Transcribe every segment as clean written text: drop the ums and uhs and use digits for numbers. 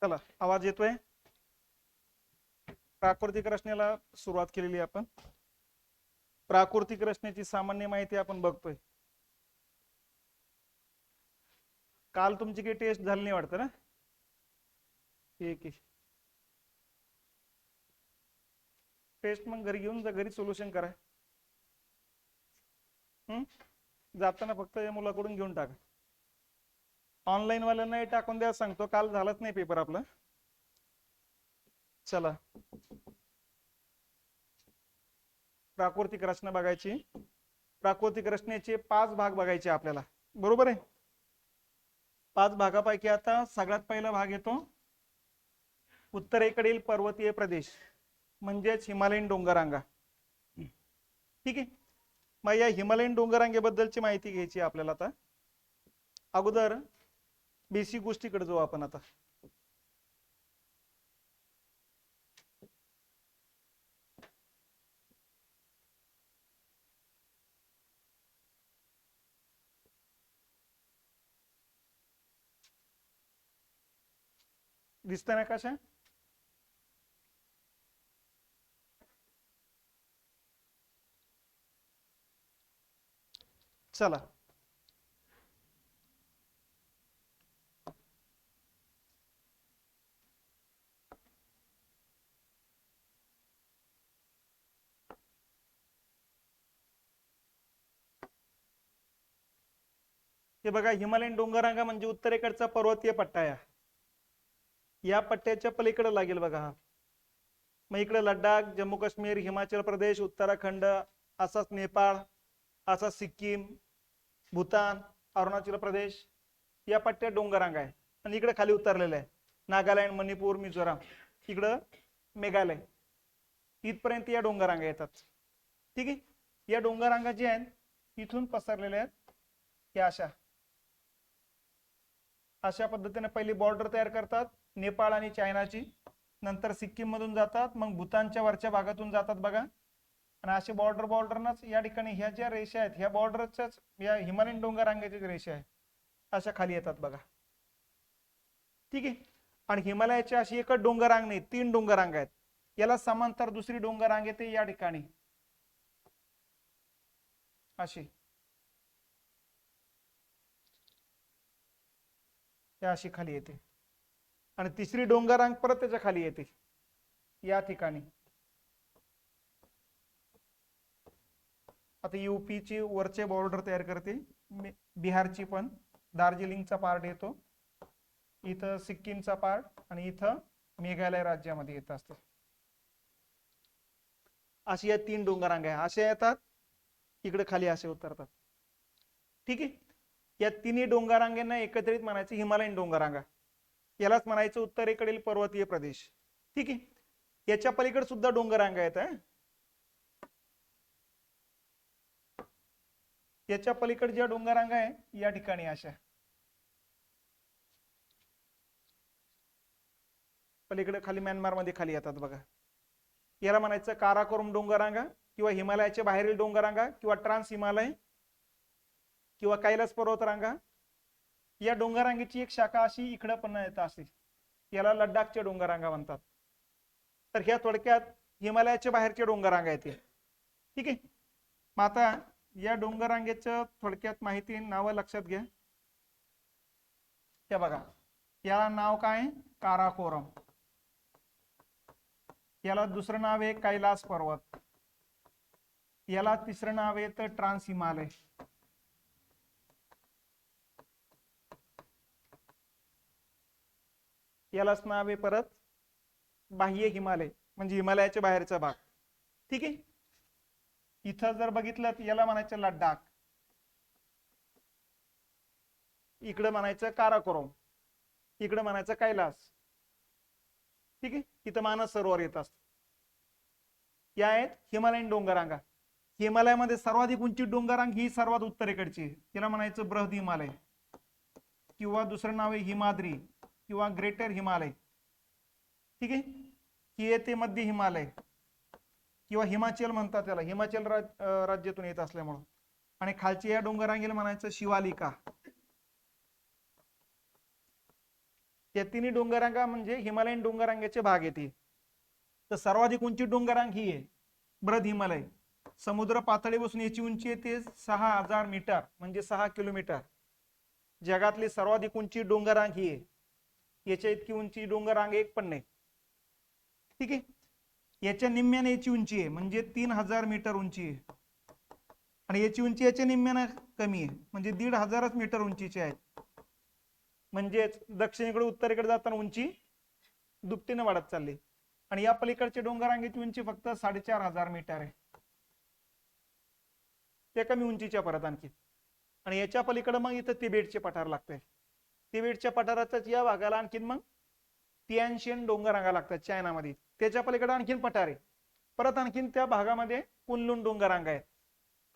चला, आवाज येतोय? प्राकृतिक रचनेला सुरुवात केलेली आपण. प्राकृतिक रचनेची सामान्य माहिती आपण बघतोय. काल तुमची काही टेस्ट झाली नाही वाटतं ना? ठीक आहे. टेस्ट मग घरी घेऊन जा, घरी सोल्युशन करा. जाताना फक्त या मुलाकडून घेऊन टाका. ऑनलाईन वाल्यांना टाकून द्या सांगतो, काल झालाच नाही पेपर आपला. चला, प्राकृतिक रचना बघायची. प्राकृतिक रचनेचे 5 भाग बघायचे आपल्याला, बरोबर आहे? 5 भागापैकी आता सगळ्यात पहिला भाग येतो उत्तरेकडील पर्वतीय प्रदेश, म्हणजेच हिमालयन डोंगररांगा. ठीक आहे. मग या हिमालयन डोंगररांगेबद्दलची माहिती घ्यायची आपल्याला. आता अगोदर बेसिक गोष्टीकडे जाऊ आपण. आता दिसतंय ना कशा? चला, हे बघा, हिमालयन डोंगररांगा म्हणजे उत्तरेकडचा पर्वतीय पट्टा आहे. या पट्ट्याच्या पलीकडे लागेल बघा हा. मग इकडे लडाख, जम्मू काश्मीर, हिमाचल प्रदेश, उत्तराखंड, असाच नेपाळ, असा सिक्कीम, भूतान, अरुणाचल प्रदेश, या पट्ट्यात डोंगररांगा आहे. आणि इकडे खाली उतरलेलं आहे नागालँड, मणिपूर, मिझोराम, इकडं मेघालय, इथपर्यंत या डोंगररांगा येतात. ठीक आहे. या डोंगररांगा जी आहेत इथून पसरलेल्या आहेत. या अशा पद्धतीने पहिली बॉर्डर तयार करतात नेपाळ आणि चायनाची, नंतर सिक्कीम मधून जातात, मग भूतानच्या वरच्या भागातून जातात बघा. आणि असे बॉर्डरनाच या ठिकाणी ह्या ज्या रेषा आहेत ह्या बॉर्डरच्याच या हिमालयन डोंगररांगेच्या रेषा आहेत, अशा खाली येतात बघा. ठीक आहे. आणि हिमालयाची अशी एकच डोंगररांग नाही, 3 डोंगररांगा आहेत. याला समांतर दुसरी डोंगररांग येते या ठिकाणी अशी, या अशी खाली येते. आणि तिसरी डोंगररांग परत त्याच्या खाली येते या ठिकाणी. आता यूपीची वरचे बॉर्डर तयार करते, बिहारची पण दार्जिलिंगचा पार्ट येतो, इथं सिक्कीमचा पार्ट, आणि इथं मेघालय राज्यामध्ये येत असते. अशी या 3 डोंगररांगा आहे, असे येतात इकडे खाली असे उतरतात. ठीक आहे. या तिन्ही डोंगररांगेंना एकत्रित म्हणायचं हिमालयन डोंगररांगा. यालाच म्हणायचं उत्तरेकडील पर्वतीय प्रदेश. ठीक आहे. याच्या पलीकडे सुद्धा डोंगररांगा आहेत. याच्या पलीकडे ज्या डोंगररांगा आहे या ठिकाणी अशा पलीकडे खाली म्यानमार मध्ये खाली येतात बघा. याला म्हणायचं काराकोरम डोंगररांगा, किंवा हिमालयाच्या बाहेरील डोंगररांगा, किंवा ट्रान्स हिमालय, किंवा कैलास पर्वतरांगा. या डोंगररांगेची एक शाखा अशी इकडे पण येत असते, याला लडाखच्या डोंगररांगा म्हणतात. तर ह्या थोडक्यात हिमालयाच्या बाहेरच्या डोंगररांगा येते. ठीक आहे. मग आता या डोंगररांगेचं थोडक्यात माहिती, नावं लक्षात घ्या. हे बघा, याला नाव काय? काराकोरम. याला दुसरं नाव आहे कैलास पर्वत. याला तिसरं नाव आहे तर ट्रान्स हिमालय. यालाच नाव आहे परत बाह्य हिमालय, म्हणजे हिमालयाच्या बाहेरचा भाग. ठीक आहे. इथं जर बघितलं तर याला म्हणायचं लडाख, इकडे म्हणायचं काराकोरम, इकडे म्हणायचं कैलास. ठीक आहे. इथं मानस सरोवर येत असत. या आहेत हिमालयन डोंगररांगा. हिमालयामध्ये सर्वाधिक उंची डोंगररांग ही सर्वात उत्तरेकडची, तिला म्हणायचं बृहद हिमालय, किंवा दुसरं नाव आहे हिमाद्री किंवा ग्रेटर हिमालय. ठीक आहे. ही येते मध्य हिमालय, किंवा हिमाचल म्हणतात त्याला, हिमाचल राज्यातून येत असल्यामुळं. आणि खालची या डोंगररांगेला म्हणायचं शिवालिका. या तिन्ही डोंगररांगा म्हणजे हिमालयन डोंगररांगेचे भाग येते. तर सर्वाधिक उंची डोंगररांग ही आहे बृहद हिमालय. समुद्र पातळीपासून याची उंची येते 6000 मीटर म्हणजे 6 किलोमीटर. जगातली सर्वाधिक उंची डोंगररांग ही आहे. याच्या इतकी उंची डोंगररांग एक पण नाही. ठीक आहे. याच्या निम्म्याने याची उंची आहे म्हणजे 3000 मीटर उंची आहे. आणि याची उंची याच्या निम्म्याने कमी आहे म्हणजे 1500 मीटर उंचीची आहे. म्हणजेच दक्षिणेकडे उत्तरेकडे जाताना उंची दुपटीने वाढत चालली. आणि या पलीकडच्या डोंगररांगेची उंची फक्त 4500 मीटर आहे. ते कमी उंचीच्या परत आणखी. आणि याच्या पलीकडे मग इथं तिबेटचे पठार लागते. तिबेटच्या पठाराच्याच या भागाला आणखीन मग तियानशियन डोंगररांगा लागतात चायनामध्ये. त्याच्या पलीकडे आणखीन पठार आहे. परत आणखीन त्या भागामध्ये कुनलुन डोंगररांगा आहेत.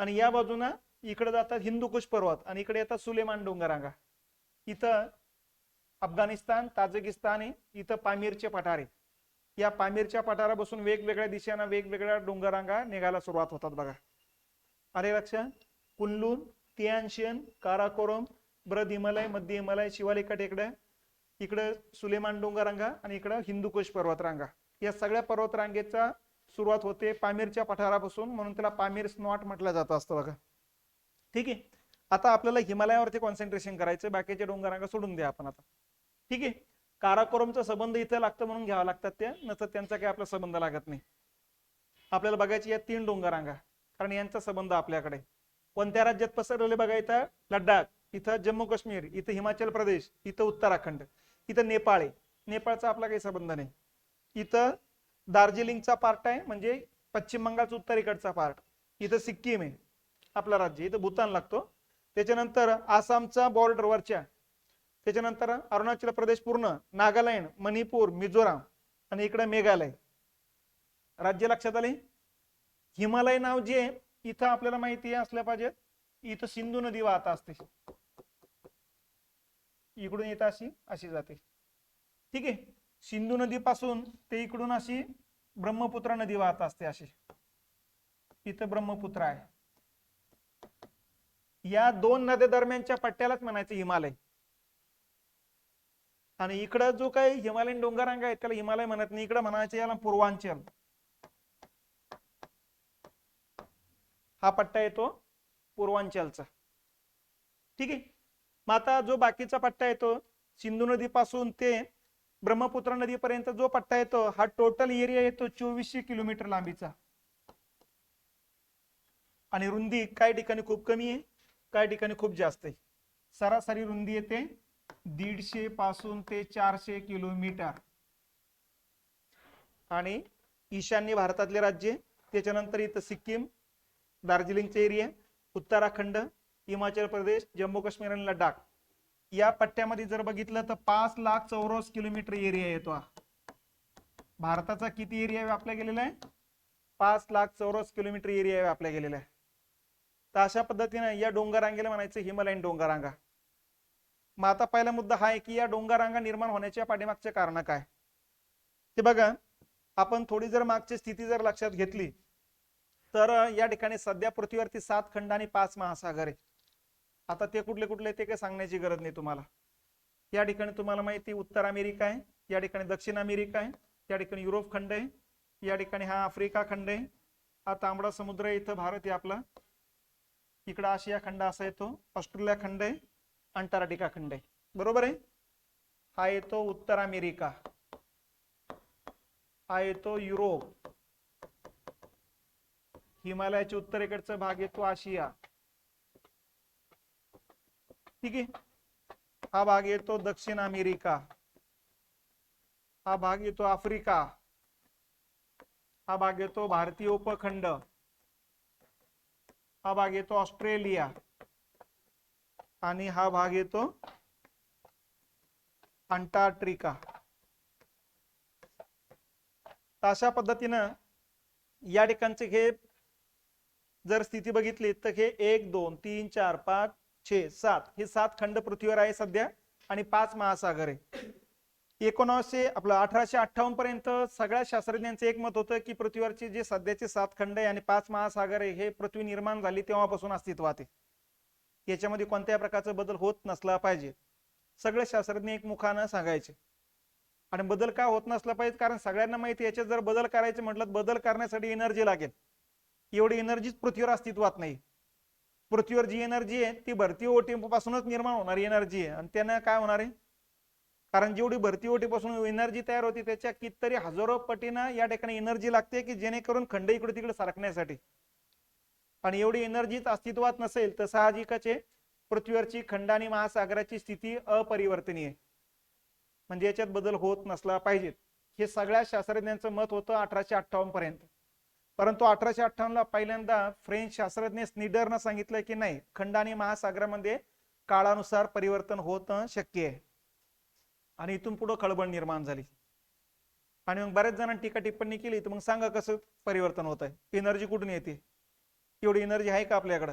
आणि या बाजूला इकडे जातात हिंदुकुश पर्वत आणि इकडे येतात सुलेमान डोंगररांगा. इथं अफगाणिस्तान, ताजिकिस्तान आहे. इथं पामीरचे पठार आहे. या पामीरच्या पठारापासून वेगवेगळ्या दिशेने वेगवेगळ्या डोंगररांगा निघायला सुरुवात होतात बघा. अरे लक्षात, कुनलुन, तियानशियन, काराकोरम, बृहद हिमालय, मध्य हिमालय, शिवालिक टेकड्या, इकडे सुलेमान डोंगररांगा आणि इकडे हिंदुकुश पर्वतरांगा. या सगळ्या पर्वतरांगेचा सुरुवात होते पामीरच्या पठारापासून, म्हणून त्याला पामीर स्नॉट म्हटलं जातं असतं बघा. ठीक आहे. आता आपल्याला हिमालयावरती कॉन्सन्ट्रेशन करायचं, बाकीच्या डोंगररांगा सोडून द्या आपण आता. ठीक आहे. काराकोरमचा संबंध इथं लागतं म्हणून घ्यावा लागतात त्या, नंतर त्यांचा काही आपला संबंध लागत नाही. आपल्याला बघायची या 3 डोंगररांगा, कारण यांचा संबंध आपल्याकडे. कोणत्या राज्यात पसरलेले बघा, इथं लडाख, इथं जम्मू काश्मीर, इथं हिमाचल प्रदेश, इथं उत्तराखंड, इथं नेपाळ आहे. नेपाळचा आपला काही संबंध नाही. इथं दार्जिलिंगचा पार्ट आहे म्हणजे पश्चिम बंगालचा उत्तरेकडचा पार्ट. इथं सिक्कीम आहे आपला राज्य, इथं भूतान लागतो. त्याच्यानंतर आसामचा बॉर्डरवरच्या, त्याच्यानंतर अरुणाचल प्रदेश पूर्ण, नागालँड, मणिपूर, मिझोराम आणि इकडे मेघालय राज्य. लक्षात आले. हिमालय नाव जे इथं आपल्याला माहिती असल्या पाहिजे, इथं सिंधू नदी वाहत असते, इकडून येत अशी अशी जाते. ठीक आहे. सिंधू नदीपासून ते इकडून अशी ब्रह्मपुत्रा नदी वाहत असते अशी. इथं ब्रह्मपुत्र आहे. या 2 नद्या दरम्यानच्या पट्ट्यालाच म्हणायचं हिमालय. आणि इकडं जो काही हिमालयन डोंगररांगा आहेत त्याला हिमालय म्हणत नाही, इकडं म्हणायचं याला पूर्वांचल. हा पट्टा येतो पूर्वांचलचा. ठीक आहे. मग आता जो बाकीचा पट्टा येतो सिंधू नदीपासून ते ब्रह्मपुत्रा नदीपर्यंत जो पट्टा येतो, हा टोटल एरिया येतो 2400 किलोमीटर लांबीचा. आणि रुंदी काही ठिकाणी खूप कमी आहे, काही ठिकाणी खूप जास्त आहे. सरासरी रुंदी येते 150 पासून ते 400 किलोमीटर. आणि ईशान्य भारतातले राज्य, त्याच्यानंतर इथं सिक्कीम, दार्जिलिंगचे एरिया, उत्तराखंड, हिमाचल प्रदेश, जम्मू काश्मीर आणि लडाख. या पट्ट्यामध्ये जर बघितलं तर 5 लाख चौरस किलोमीटर एरिया येतो. भारताचा किती एरिया व्यापला गेलेला आहे? 5 लाख चौरस किलोमीटर एरिया व्यापला गेलेला आहे. तर अशा पद्धतीने या डोंगररांगेला म्हणायचं हिमालयन डोंगररांगा. मग आता पहिला मुद्दा हा आहे की या डोंगररांगा निर्माण होण्याच्या पाठीमागचे कारण काय ते बघा. आपण थोडी जर मागची स्थिती जर लक्षात घेतली तर या ठिकाणी सध्या पृथ्वीवरती 7 खंड आणि 5 महासागर आहे. आता ते कुठले कुठले ते काही सांगण्याची गरज नाही तुम्हाला. या ठिकाणी तुम्हाला माहिती उत्तर अमेरिका आहे, या ठिकाणी दक्षिण अमेरिका आहे, या ठिकाणी युरोप खंड आहे, या ठिकाणी हा आफ्रिका खंड आहे, हा तांबडा समुद्र आहे, इथं भारत आहे आपला, इकडं आशिया खंड असा येतो, ऑस्ट्रेलिया खंड आहे, अंटार्क्टिका खंड आहे. बरोबर आहे. हा येतो उत्तर अमेरिका, हा येतो युरोप, हिमालयाच्या उत्तरेकडचा भाग येतो आशिया. ठीक आहे. हा भाग येतो दक्षिण अमेरिका, हा भाग येतो आफ्रिका, हा भाग येतो भारतीय उपखंड, हा भाग येतो ऑस्ट्रेलिया आणि हा भाग येतो अंटार्क्टिका. अशा पद्धतीनं या ठिकाणचे हे जर स्थिती बघितली तर हे 1 2 3 4 5 6 7 हे 7 खंड पृथ्वीवर आहे सध्या आणि 5 महासागर आहे. 1858 पर्यंत सगळ्या शास्त्रज्ञांचं एक मत होतं की पृथ्वीवरचे जे सध्याचे 7 खंड आहे आणि 5 महासागर आहे हे पृथ्वी निर्माण झाली तेव्हापासून अस्तित्वात आहे. याच्यामध्ये कोणत्याही प्रकारचा बदल होत नसला पाहिजे. सगळे शास्त्रज्ञ एकमुखानं सांगायचे. आणि बदल का होत नसला पाहिजे, कारण सगळ्यांना माहिती याच्यात जर बदल करायचे म्हटलं, बदल करण्यासाठी एनर्जी लागेल. एवढी एनर्जीच पृथ्वीवर अस्तित्वात नाही. पृथ्वीवर जी एनर्जी आहे ती भरती ओटी पासूनच निर्माण होणारी एनर्जी आहे. आणि त्यानं काय होणार आहे, कारण जेवढी भरती ओटीपासून एनर्जी तयार होती त्याच्या कितीतरी हजारो पटीनं या ठिकाणी एनर्जी लागते की जेणेकरून खंड इकडे तिकडे सरकण्यासाठी. आणि एवढी एनर्जीच अस्तित्वात नसेल तर साहजिकच आहे पृथ्वीवरची खंड आणि महासागराची स्थिती अपरिवर्तनीय, म्हणजे याच्यात बदल होत नसला पाहिजे. हे सगळ्या शास्त्रज्ञांचं मत होतं 1858 पर्यंत. परंतु 1858 ला पहिल्यांदा फ्रेंच शास्त्रज्ञ स्नीडरनं सांगितलं की नाही, खंड आणि महासागरामध्ये काळानुसार परिवर्तन होणं शक्य आहे. आणि इथून पुढे खळबळ निर्माण झाली. आणि मग बऱ्याच जणांनी टीका टिप्पणी केली, तर मग सांगा कसं परिवर्तन होत आहे, एनर्जी कुठून येते, एवढी एनर्जी आहे का आपल्याकडे,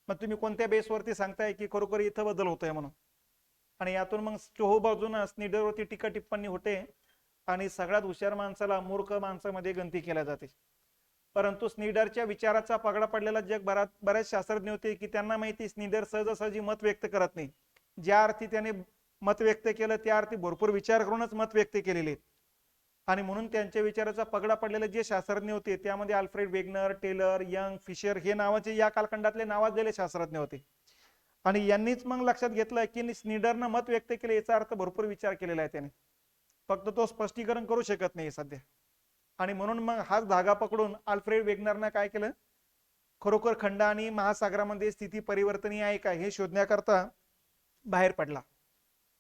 मग तुम्ही कोणत्या बेसवरती सांगताय की खरोखर इथं बदल होतोय म्हणून. आणि यातून मग चोहो बाजून स्नीडरवरती टीका टिप्पणी होते आणि सगळ्यात हुशार माणसाला मूर्ख माणसामध्ये गणती केल्या जाते. परंतु स्नीडरच्या विचाराचा पगडा पडलेला जगभरात बरेच शास्त्रज्ञ होते की त्यांना माहिती स्नीडर सहजासहजी मत व्यक्त करत नाही. ज्या अर्थी त्याने मत व्यक्त केलं त्या अर्थी भरपूर विचार करूनच मत व्यक्त केलेले. आणि म्हणून त्यांच्या विचाराचा पगडा पडलेले जे शास्त्रज्ञ होते त्यामध्ये Alfred Wegener, Taylor, Young, Fisher हे नावाचे या कालखंडातले नावाजलेले शास्त्रज्ञ होते. आणि यांनीच मग लक्षात घेतलं की स्नीडरनं मत व्यक्त केले याचा अर्थ भरपूर विचार केलेला आहे त्याने, फक्त तो स्पष्टीकरण करू शकत नाही सध्या. आणि म्हणून मग हाच धागा पकडून अल्फ्रेड वेगनरनं काय केलं, खरोखर खंड आणि महासागरामध्ये स्थिती परिवर्तनीय आहे का हे शोधण्याकरता बाहेर पडला.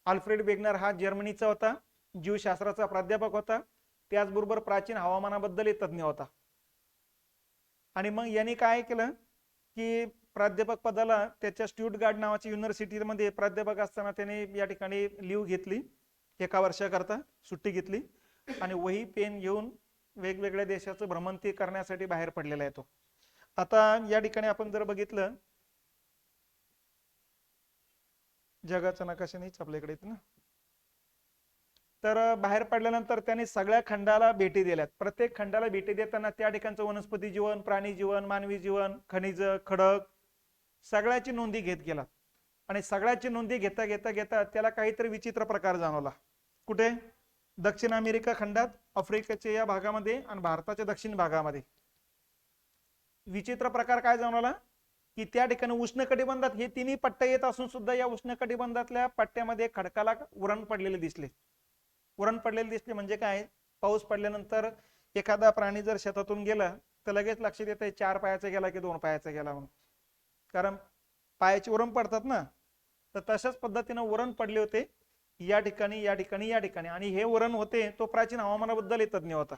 अल्फ्रेड वेगनर हा जर्मनीचा होता, जीवशास्त्राचा प्राध्यापक होता, त्याचबरोबर प्राचीन हवामानाबद्दल तज्ञ होता. आणि मग यांनी काय केलं की प्राध्यापक पदाला त्याच्या स्टुटगार्ट नावाच्या युनिव्हर्सिटीमध्ये प्राध्यापक असताना त्याने या ठिकाणी लीव घेतली, 1 वर्षाकरता सुट्टी घेतली आणि वही पेन घेऊन वेगवेगळ्या देशाचं भ्रमंती करण्यासाठी बाहेर पडलेला आहे तो. आता या ठिकाणी आपण जर बघितलं, जगाचा नकाशा नाहीच आपल्याकडे ना, तर बाहेर पडल्यानंतर त्यांनी सगळ्या खंडाला भेटी दिल्यात. प्रत्येक खंडाला भेटी देताना त्या ठिकाणचं वनस्पती जीवन, प्राणी जीवन, मानवी जीवन, खनिज, खडक सगळ्याची नोंदी घेत गेला. आणि सगळ्याची नोंदी घेता घेता घेता त्याला काहीतरी विचित्र प्रकार जाणवला. कुठे? दक्षिण अमेरिका खंडात, आफ्रिकेच्या या भागामध्ये आणि भारताच्या दक्षिण भागामध्ये. विचित्र प्रकार काय जाणवला की त्या ठिकाणी उष्णकटिबंधात हे तिन्ही पट्टे येत असून सुद्धा या उष्णकटिबंधातल्या पट्ट्यामध्ये खडकाला उरण पडलेले दिसले. उरण पडलेले दिसले म्हणजे काय, पाऊस पडल्यानंतर एखादा प्राणी जर शेतातून गेला तर लगेच लक्षात येते 4 पायाचा गेला की 2 पायाचा गेला म्हणून, कारण पायाचे उरण पडतात ना. तर तशाच पद्धतीने उरण पडले होते या ठिकाणी या ठिकाणी या ठिकाणी. आणि हे उरण होते तो प्राचीन हवामानाबद्दल तज्ञ होता.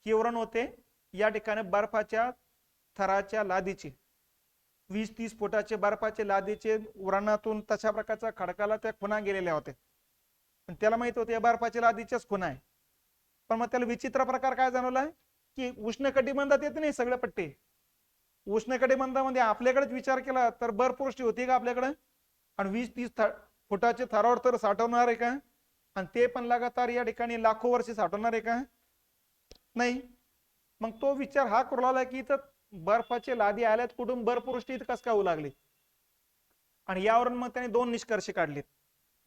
हे उरण होते या ठिकाणी बर्फाच्या थराच्या लादीचे, 20-30 फुटाचे बर्फाचे लादीचे उरणातून तशा प्रकारच्या खडकाला त्या खुणा गेलेल्या होत्या. पण त्याला माहित होते या बर्फाच्या लादीच्याच खुणा आहे. पण मग त्याला विचित्र प्रकार काय जाणवला की उष्णकटिबंधात येते नाही सगळे पट्टे. उष्णकटिबंधामध्ये आपल्याकडेच विचार केला तर बर्फवृष्टी होती का आपल्याकडे, आणि 20-30 फुटाचे थरावर तर साठवणार आहे का, आणि ते पण लगातार या ठिकाणी लाखो वर्षे साठवणार आहे का, नाही. मग तो विचार हा करू लागला की इथं बर्फाचे लादी आल्यात कुठून, बर्फवृष्टी इथं कस काय होऊ लागली. आणि यावरून मग त्याने 2 निष्कर्ष काढलेत,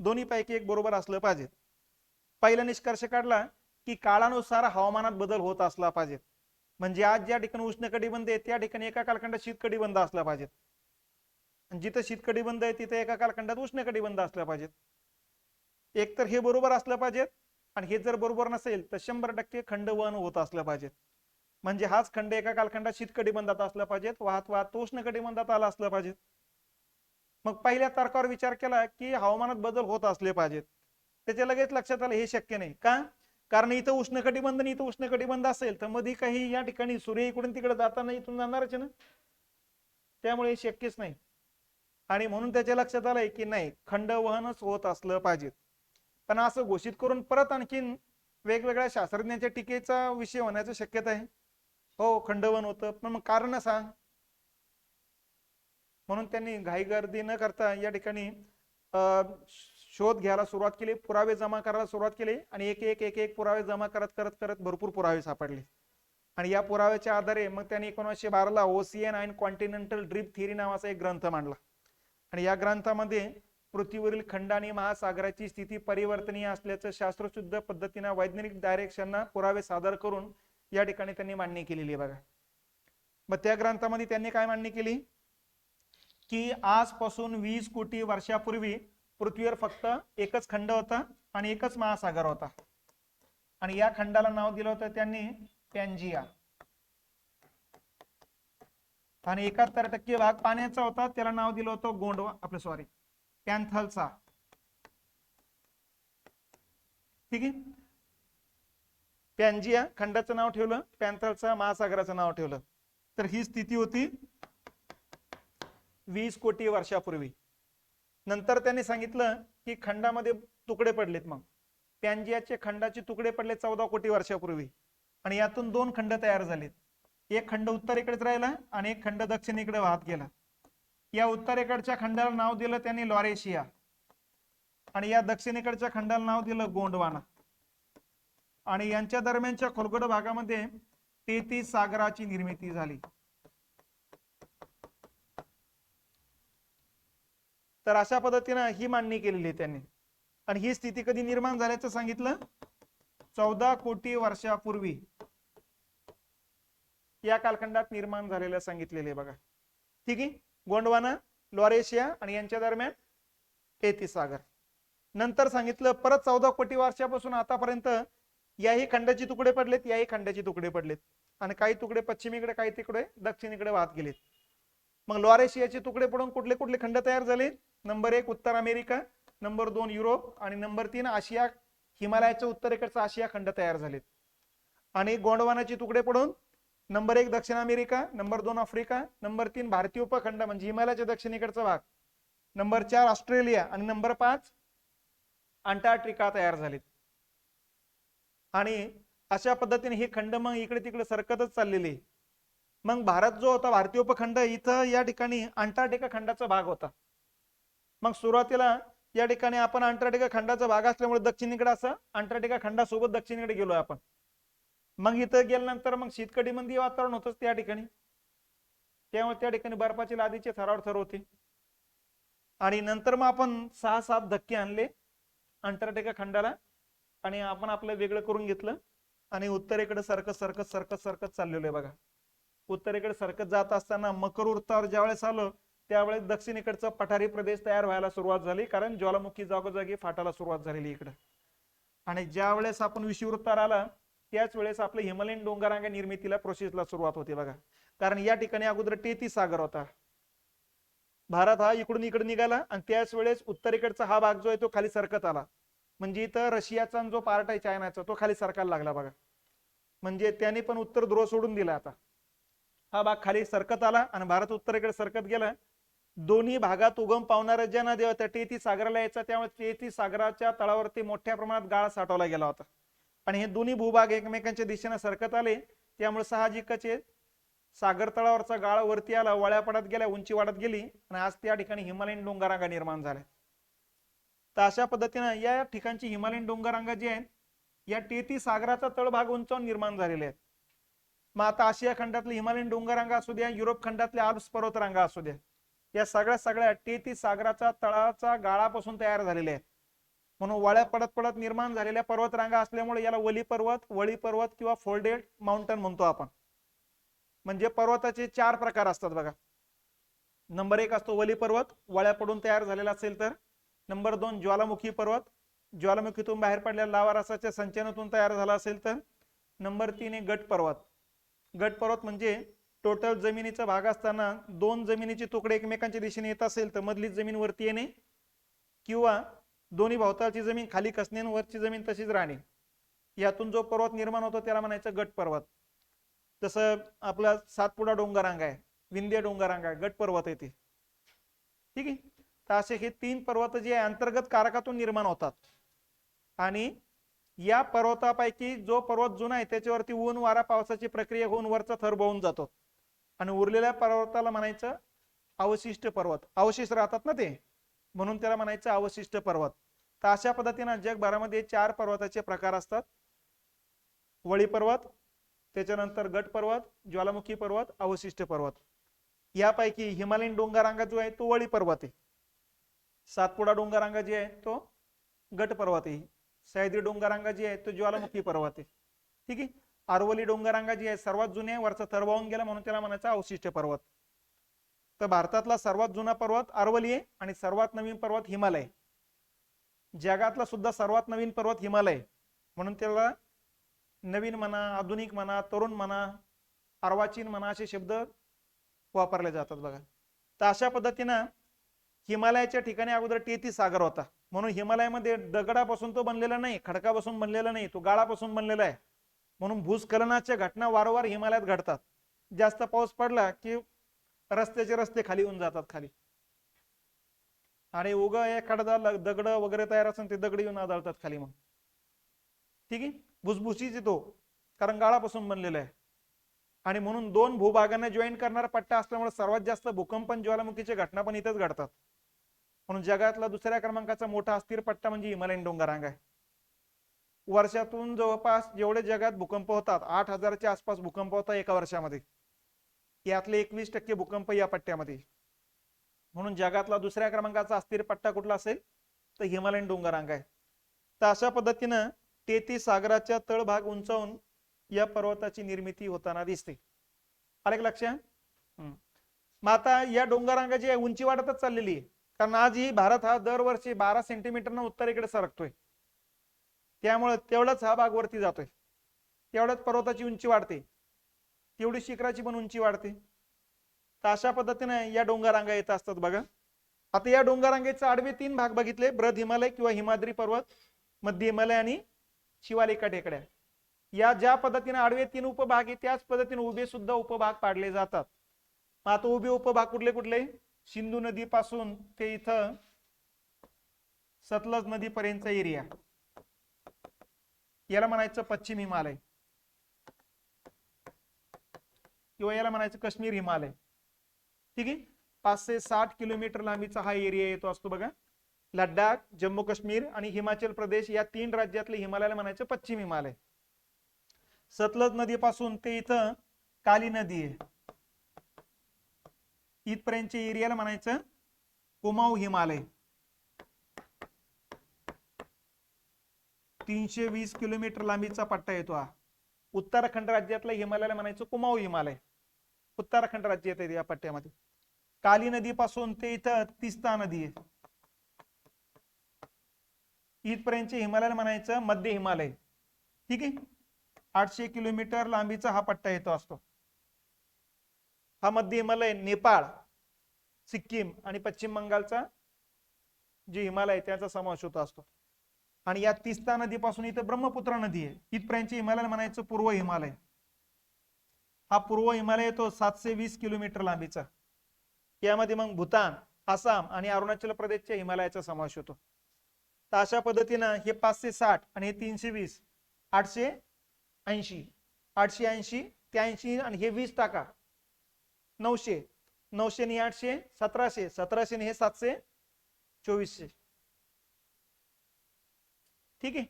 दोन्ही पैकी एक बरोबर असलं पाहिजे. पहिला निष्कर्ष काढला की काळानुसार हवामानात बदल होत असला पाहिजे. म्हणजे आज ज्या ठिकाणी उष्णकटिबंध आहे त्या ठिकाणी एका कालखंडात शीतकटिबंध असला पाहिजे, आणि जिथं शीतकटिबंध आहे तिथे एका कालखंडात उष्णकटिबंध असला पाहिजे. एक तर हे बरोबर असलं पाहिजे, आणि हे जर बरोबर नसेल तर 100% खंडवहन होत असलं पाहिजे. म्हणजे हाच खंड एका कालखंडात शीतकटिबंधात असला पाहिजे, वाहत वाहत तो उष्णकटिबंधात आला असला पाहिजे. मग पहिल्या तर्कावर विचार केला की हवामानात बदल होत असले पाहिजेत. त्याच्या लगेच लक्षात आलं हे शक्य नाही. का? कारण इथं उष्णकटिबंध आणि इथं उष्णकटिबंध असेल तर मध्ये काही या ठिकाणी सूर्य इकडून तिकडे जाताना इथून जाणारच ना, त्यामुळे शक्यच नाही. आणि म्हणून त्याच्या लक्षात आलंय की नाही, खंडवहनच होत असलं पाहिजे. पण असं घोषित करून परत आणखीन वेगवेगळ्या शास्त्रज्ञांच्या टीकेचा विषय होण्याची शक्यता आहे. हो खंडवहन होतं, पण मग कारण सांग. म्हणून त्यांनी घाईगर्दी न करता या ठिकाणी शोध घ्यायला सुरुवात केली, पुरावे जमा करायला सुरुवात केली, आणि एक एक एक एक पुरावे जमा करत करत करत भरपूर पुरावे सापडले. आणि या पुराव्याच्या आधारे मग त्यांनी 1912 ला ocean and continental drip theory नावाचा एक ग्रंथ मांडला. आणि या ग्रंथामध्ये पृथ्वीवरील खंड आणि महासागराची स्थिती परिवर्तनीय असल्याचं शास्त्रशुद्ध पद्धतीने वैज्ञानिक डायरेक्शनना पुरावे सादर करून या ठिकाणी त्यांनी मांडणी केलेली आहे बघा. मग त्या ग्रंथामध्ये त्यांनी काय मांडणी केली की आजपासून 20 कोटी वर्षापूर्वी पृथ्वीवर फक्त एकच खंड होता आणि एकच महासागर होता आणि या खंडाला नाव दिलं होतं त्यांनी पॅन्जिया आणि 71% भाग पाण्याचा होता, त्याला नाव दिलं होतं गोंडवा आपलं सॉरी पॅन्थलसा. ठीक आहे, पॅन्जिया खंडाचं नाव ठेवलं, पॅन्थलसा महासागराचं नाव ठेवलं. तर ही स्थिती होती 20 कोटी वर्षापूर्वी. नंतर त्यांनी सांगितलं की खंडामध्ये तुकडे पडलेत. मग पॅन्जियाचे खंडाचे तुकडे पडले 14 कोटी वर्षापूर्वी आणि यातून 2 खंड तयार झालेत. एक खंड उत्तरेकडेच राहिला आणि एक खंड दक्षिणेकडे वाहत गेला. या उत्तरेकडच्या खंडाला नाव दिलं त्यांनी लॉरेशिया आणि या दक्षिणेकडच्या खंडाला नाव दिलं गोंडवाना आणि यांच्या दरम्यानच्या खोलगट भागामध्ये 33 सागराची निर्मिती झाली. तर अशा पद्धतीने ही मांडणी केलेली आहे त्यांनी. आणि ही स्थिती कधी निर्माण झाल्याचं सांगितलं 14 कोटी वर्षापूर्वी या कालखंडात निर्माण झालेलं सांगितलेले बघा. ठीक आहे, गोंडवाना लॉरेशिया आणि यांच्या दरम्यान 33 सागर. नंतर सांगितलं परत 14 कोटी वर्षापासून आतापर्यंत याही खंडाचे तुकडे पडलेत, याही खंडाचे तुकडे पडलेत आणि काही तुकडे पश्चिमेकडे काही तुकडे दक्षिणेकडे वाहत गेलेत. मग लॉरेशियाचे तुकडे पडून कुठले कुठले खंड तयार झाले? नंबर 1 उत्तर अमेरिका, नंबर 2 युरोप आणि नंबर 3 आशिया, हिमालयाच्या उत्तरेकडचा आशिया खंड तयार झालेत. आणि गोंडवानाचे तुकडे पडून नंबर 1 दक्षिण अमेरिका, नंबर 2 आफ्रिका, नंबर 3 भारतीय उपखंड म्हणजे हिमालयाच्या दक्षिणेकडचा भाग, नंबर 4 ऑस्ट्रेलिया आणि नंबर 5 अंटार्क्टिका तयार झालेत. आणि अशा पद्धतीने हे खंड मग इकडे तिकडे सरकतच चाललेले. मग भारत जो होता भारतीय उपखंड, इथं या ठिकाणी अंटार्क्टिका खंडाचा भाग होता. मग सुरुवातीला या ठिकाणी आपण अंटार्क्टिका खंडाचा भाग असल्यामुळे दक्षिणेकडे असं अंटार्क्टिका खंडासोबत दक्षिणेकडे गेलोय आपण. मग इथं गेल्यानंतर मग शीतकटिबंधीय वातावरण होतच त्या ठिकाणी, त्यामुळे त्या ठिकाणी बर्फाची लादीचे थरावर थर होते. आणि नंतर मग आपण 6-7 धक्के आणले अंटार्क्टिका खंडाला आणि आपण आपलं वेगळं करून घेतलं आणि उत्तरेकडे सरकत सरकत सरकत सरकत चाललेलो आहे बघा. उत्तरेकडे सरकत जात असताना मकर वृत्तावर ज्यावेळेस आलो त्यावेळेस दक्षिणेकडचा पठारी प्रदेश तयार व्हायला सुरुवात झाली, कारण ज्वालामुखी जागोजागी फाटायला सुरुवात झालेली इकडे. आणि ज्या वेळेस आपण विषुववृत्तावर आला त्याच वेळेस आपलं हिमालयन डोंगरांगा निर्मितीला प्रोसेसला सुरुवात होते बघा. कारण या ठिकाणी अगोदर 33 सागर होता. भारत हा इकडून इकडे निघाला आणि त्याच वेळेस उत्तरेकडचा हा भाग जो आहे तो खाली सरकत आला. म्हणजे इथं रशियाचा जो पार्ट आहे चायनाचा तो खाली सरकायला लागला बघा. म्हणजे त्याने पण उत्तर ध्रुव सोडून दिला. आता हा भाग खाली सरकत आला आणि भारत उत्तरेकडे सरकत गेला. दोन्ही भागात उगम पावणाऱ्या ज्या नद्या होत्या 33 सागराला यायचा, त्यामुळे 33 सागराच्या तळावरती मोठ्या प्रमाणात गाळ साठवला गेला होता आणि हे दोन्ही भूभाग एकमेकांच्या दिशेने सरकत आले. त्यामुळे साहजिकच सागर तळावरचा गाळ वरती आला, वळ्या पडत गेल्या, उंची वाढत गेली आणि आज त्या ठिकाणी हिमालयन डोंगररांगा निर्माण झाल्या. तर अशा पद्धतीने या ठिकाणची हिमालयन डोंगररांगा जी आहेत या 33 सागराचा तळभाग उंचावून निर्माण झालेले आहेत. मग आता आशिया खंडातले हिमालयन डोंगररांगा असू द्या, युरोप खंडातले आल्प्स पर्वतरांगा असू द्या, या सगळ्या 33 सागराचा तळाचा गाळापासून तयार झालेल्या आहेत. म्हणून वळ्या पडत पडत निर्माण झालेल्या पर्वतरांगा असल्यामुळे याला वली पर्वत किंवा फोल्डेड माउंटन म्हणतो आपण. म्हणजे पर्वताचे 4 प्रकार असतात बघा. नंबर 1 असतो वली पर्वत, वळ्या पडून तयार झालेला असेल तर. नंबर 2 ज्वालामुखी पर्वत, ज्वालामुखीतून बाहेर पडलेल्या लावा रसाच्या संचयनातून तयार झाला असेल तर. नंबर 3 गट पर्वत. गट पर्वत म्हणजे टोटल जमिनीचा भाग असताना 2 जमिनीचे तुकडे एकमेकांच्या दिशेने येत असेल तर मधली जमीन वरती येणे किंवा दोन्ही भोवतालची जमीन खाली कसणे आणि वरची जमीन तशीच राहणे, यातून जो पर्वत निर्माण होतो त्याला म्हणायचं गट पर्वत. जसं आपला सातपुडा डोंगररांगा आहे, विंध्य डोंगररांगा आहे, गट पर्वत आहे ते. ठीक आहे. तर असे हे 3 पर्वत जे अंतर्गत कारकातून निर्माण होतात आणि या पर्वतापैकी जो पर्वत जुना आहे त्याच्यावरती ऊन वारा पावसाची प्रक्रिया होऊन वरचा थर बवून जातो आणि उरलेल्या पर्वताला म्हणायचं अवशिष्ट पर्वत. अवशेष राहतात ना ते, म्हणून त्याला म्हणायचं अवशिष्ट पर्वत. तर अशा पद्धतीने जगभरामध्ये 4 पर्वताचे प्रकार असतात. वळी पर्वत, त्याच्यानंतर गट पर्वत, ज्वालामुखी पर्वत, अवशिष्ट पर्वत. यापैकी हिमालयन डोंगररांगा जो आहे तो वळी पर्वत आहे सातपुडा डोंगररांगा जी आहे तो गट पर्वत आहे. सह्याद्री डोंगररांगा जी आहे तो ज्वालामुखी पर्वत आहे. ठीक आहे. अरवली डोंगररांगा जी आहे सर्वात जुने आहे, वरचा थर वाहून गेला म्हणून त्याला म्हणायचं अवशिष्ट पर्वत. तर भारतातला सर्वात जुना पर्वत अरवली आहे आणि सर्वात नवीन पर्वत हिमालय. जगातला सुद्धा सर्वात नवीन पर्वत हिमालय म्हणून त्याला नवीन म्हणा, आधुनिक म्हणा, तरुण म्हणा, अर्वाचीन म्हणा असे शब्द वापरले जातात बघा. तर अशा पद्धतीनं हिमालयाच्या ठिकाणी अगोदर टेती सागर होता म्हणून हिमालयामध्ये दगडापासून तो बनलेला नाही, खडकापासून बनलेला नाही, तो गाळापासून बनलेला आहे. म्हणून भूस्खलनाच्या घटना वारंवार हिमालयात घडतात. जास्त पाऊस पडला की रस्त्याचे रस्ते खाली होऊन जातात खाली, आणि उग एखादा दगड वगैरे तयार असेल ते दगड येऊन आदळतात खाली. मग ठीक आहे, भुसभुशीच तो, कारण गाळापासून बनलेला आहे. आणि म्हणून दोन भूभागांना जॉईन करणारा पट्टा असल्यामुळे सर्वात जास्त भूकंप ज्वालामुखीच्या घटना पण इथेच घडतात. म्हणून जगातला दुसऱ्या क्रमांकाचा मोठा अस्थिर पट्टा म्हणजे हिमालयन डोंगररांगा आहे. वर्षातून जवळपास जेवढे जगात भूकंप होतात 8,000च्या आसपास भूकंप होतात एका वर्षामध्ये, यातले 21% भूकंप या पट्ट्यामध्ये. म्हणून जगातला दुसऱ्या क्रमांकाचा अस्थिर पट्टा कुठला असेल तर हिमालयन डोंगररांगा आहे. तर अशा पद्धतीनं तेहतीस सागराच्या तळभाग उंचावून या पर्वताची निर्मिती होताना दिसते. आले लक्षात? मग आता या डोंगररांगा जी आहे उंची वाढतच चाललेली आहे, कारण आजही भारत हा दरवर्षी 12 सेंटीमीटरनं उत्तरेकडे सरकतोय. त्यामुळे तेवढाच हा भाग वरती जातोय, तेवढ्याच पर्वताची उंची वाढते, तेवढी शिखराची पण उंची वाढते. तर अशा पद्धतीने या डोंगररांगा येत असतात बघा. आता या डोंगररांगेचे आडवे 3 भाग बघितले, बृहद हिमालय किंवा हिमाद्री पर्वत, मध्य हिमालय आणि शिवालिका टेकड्या. या ज्या पद्धतीने आडवे 3 उपभाग आहे त्याच पद्धतीने उभे सुद्धा उपभाग पाडले जातात. आता उभे उपभाग कुठले कुठले? सिंधू नदी पासून ते इथं सतलज नदी पर्यंतचा एरिया, याला म्हणायचं पश्चिम हिमालय किंवा याला म्हणायचं काश्मीर हिमालय. ठीक आहे. 560 किलोमीटर लांबीचा हा एरिया येतो असतो बघा. लडाख, जम्मू काश्मीर आणि हिमाचल प्रदेश या 3 राज्यातले हिमालयाला म्हणायचं पश्चिम हिमालय. सतलज नदीपासून ते इथं काली नदी आहे, इथपर्यंतच्या एरियाला म्हणायचं कुमाऊ हिमालय. 320 किलोमीटर लांबीचा पट्टा येतो हा. उत्तराखंड राज्यातला हिमालयाला म्हणायचं कुमाऊ हिमालय. उत्तराखंड राज्य येते या पट्ट्यामध्ये. काली नदीपासून ते इथं तिस्ता नदी आहे, इथपर्यंतच्या हिमालयाला म्हणायचं मध्य हिमालय. ठीक आहे. 800 किलोमीटर लांबीचा हा पट्टा येतो असतो. हा मध्य हिमालय नेपाळ, सिक्कीम आणि पश्चिम बंगालचा जे हिमालय त्याचा समावेश होत असतो. आणि या तिस्ता नदीपासून इथं ब्रह्मपुत्रा नदी आहे, इथपर्यंतच्या हिमालयाला म्हणायचं पूर्व हिमालय. हा पूर्व हिमालय येतो 720 किलोमीटर लांबीचा. यामध्ये मग भूतान, आसाम आणि अरुणाचल प्रदेशच्या हिमालयाचा समावेश होतो. तर अशा पद्धतीनं हे 560 आणि हे 320, 880, 880 ते 80 आणि हे 20 टाका 900, 900 ने 800 1700, 1700 ने हे 700 2400. ठीक आहे.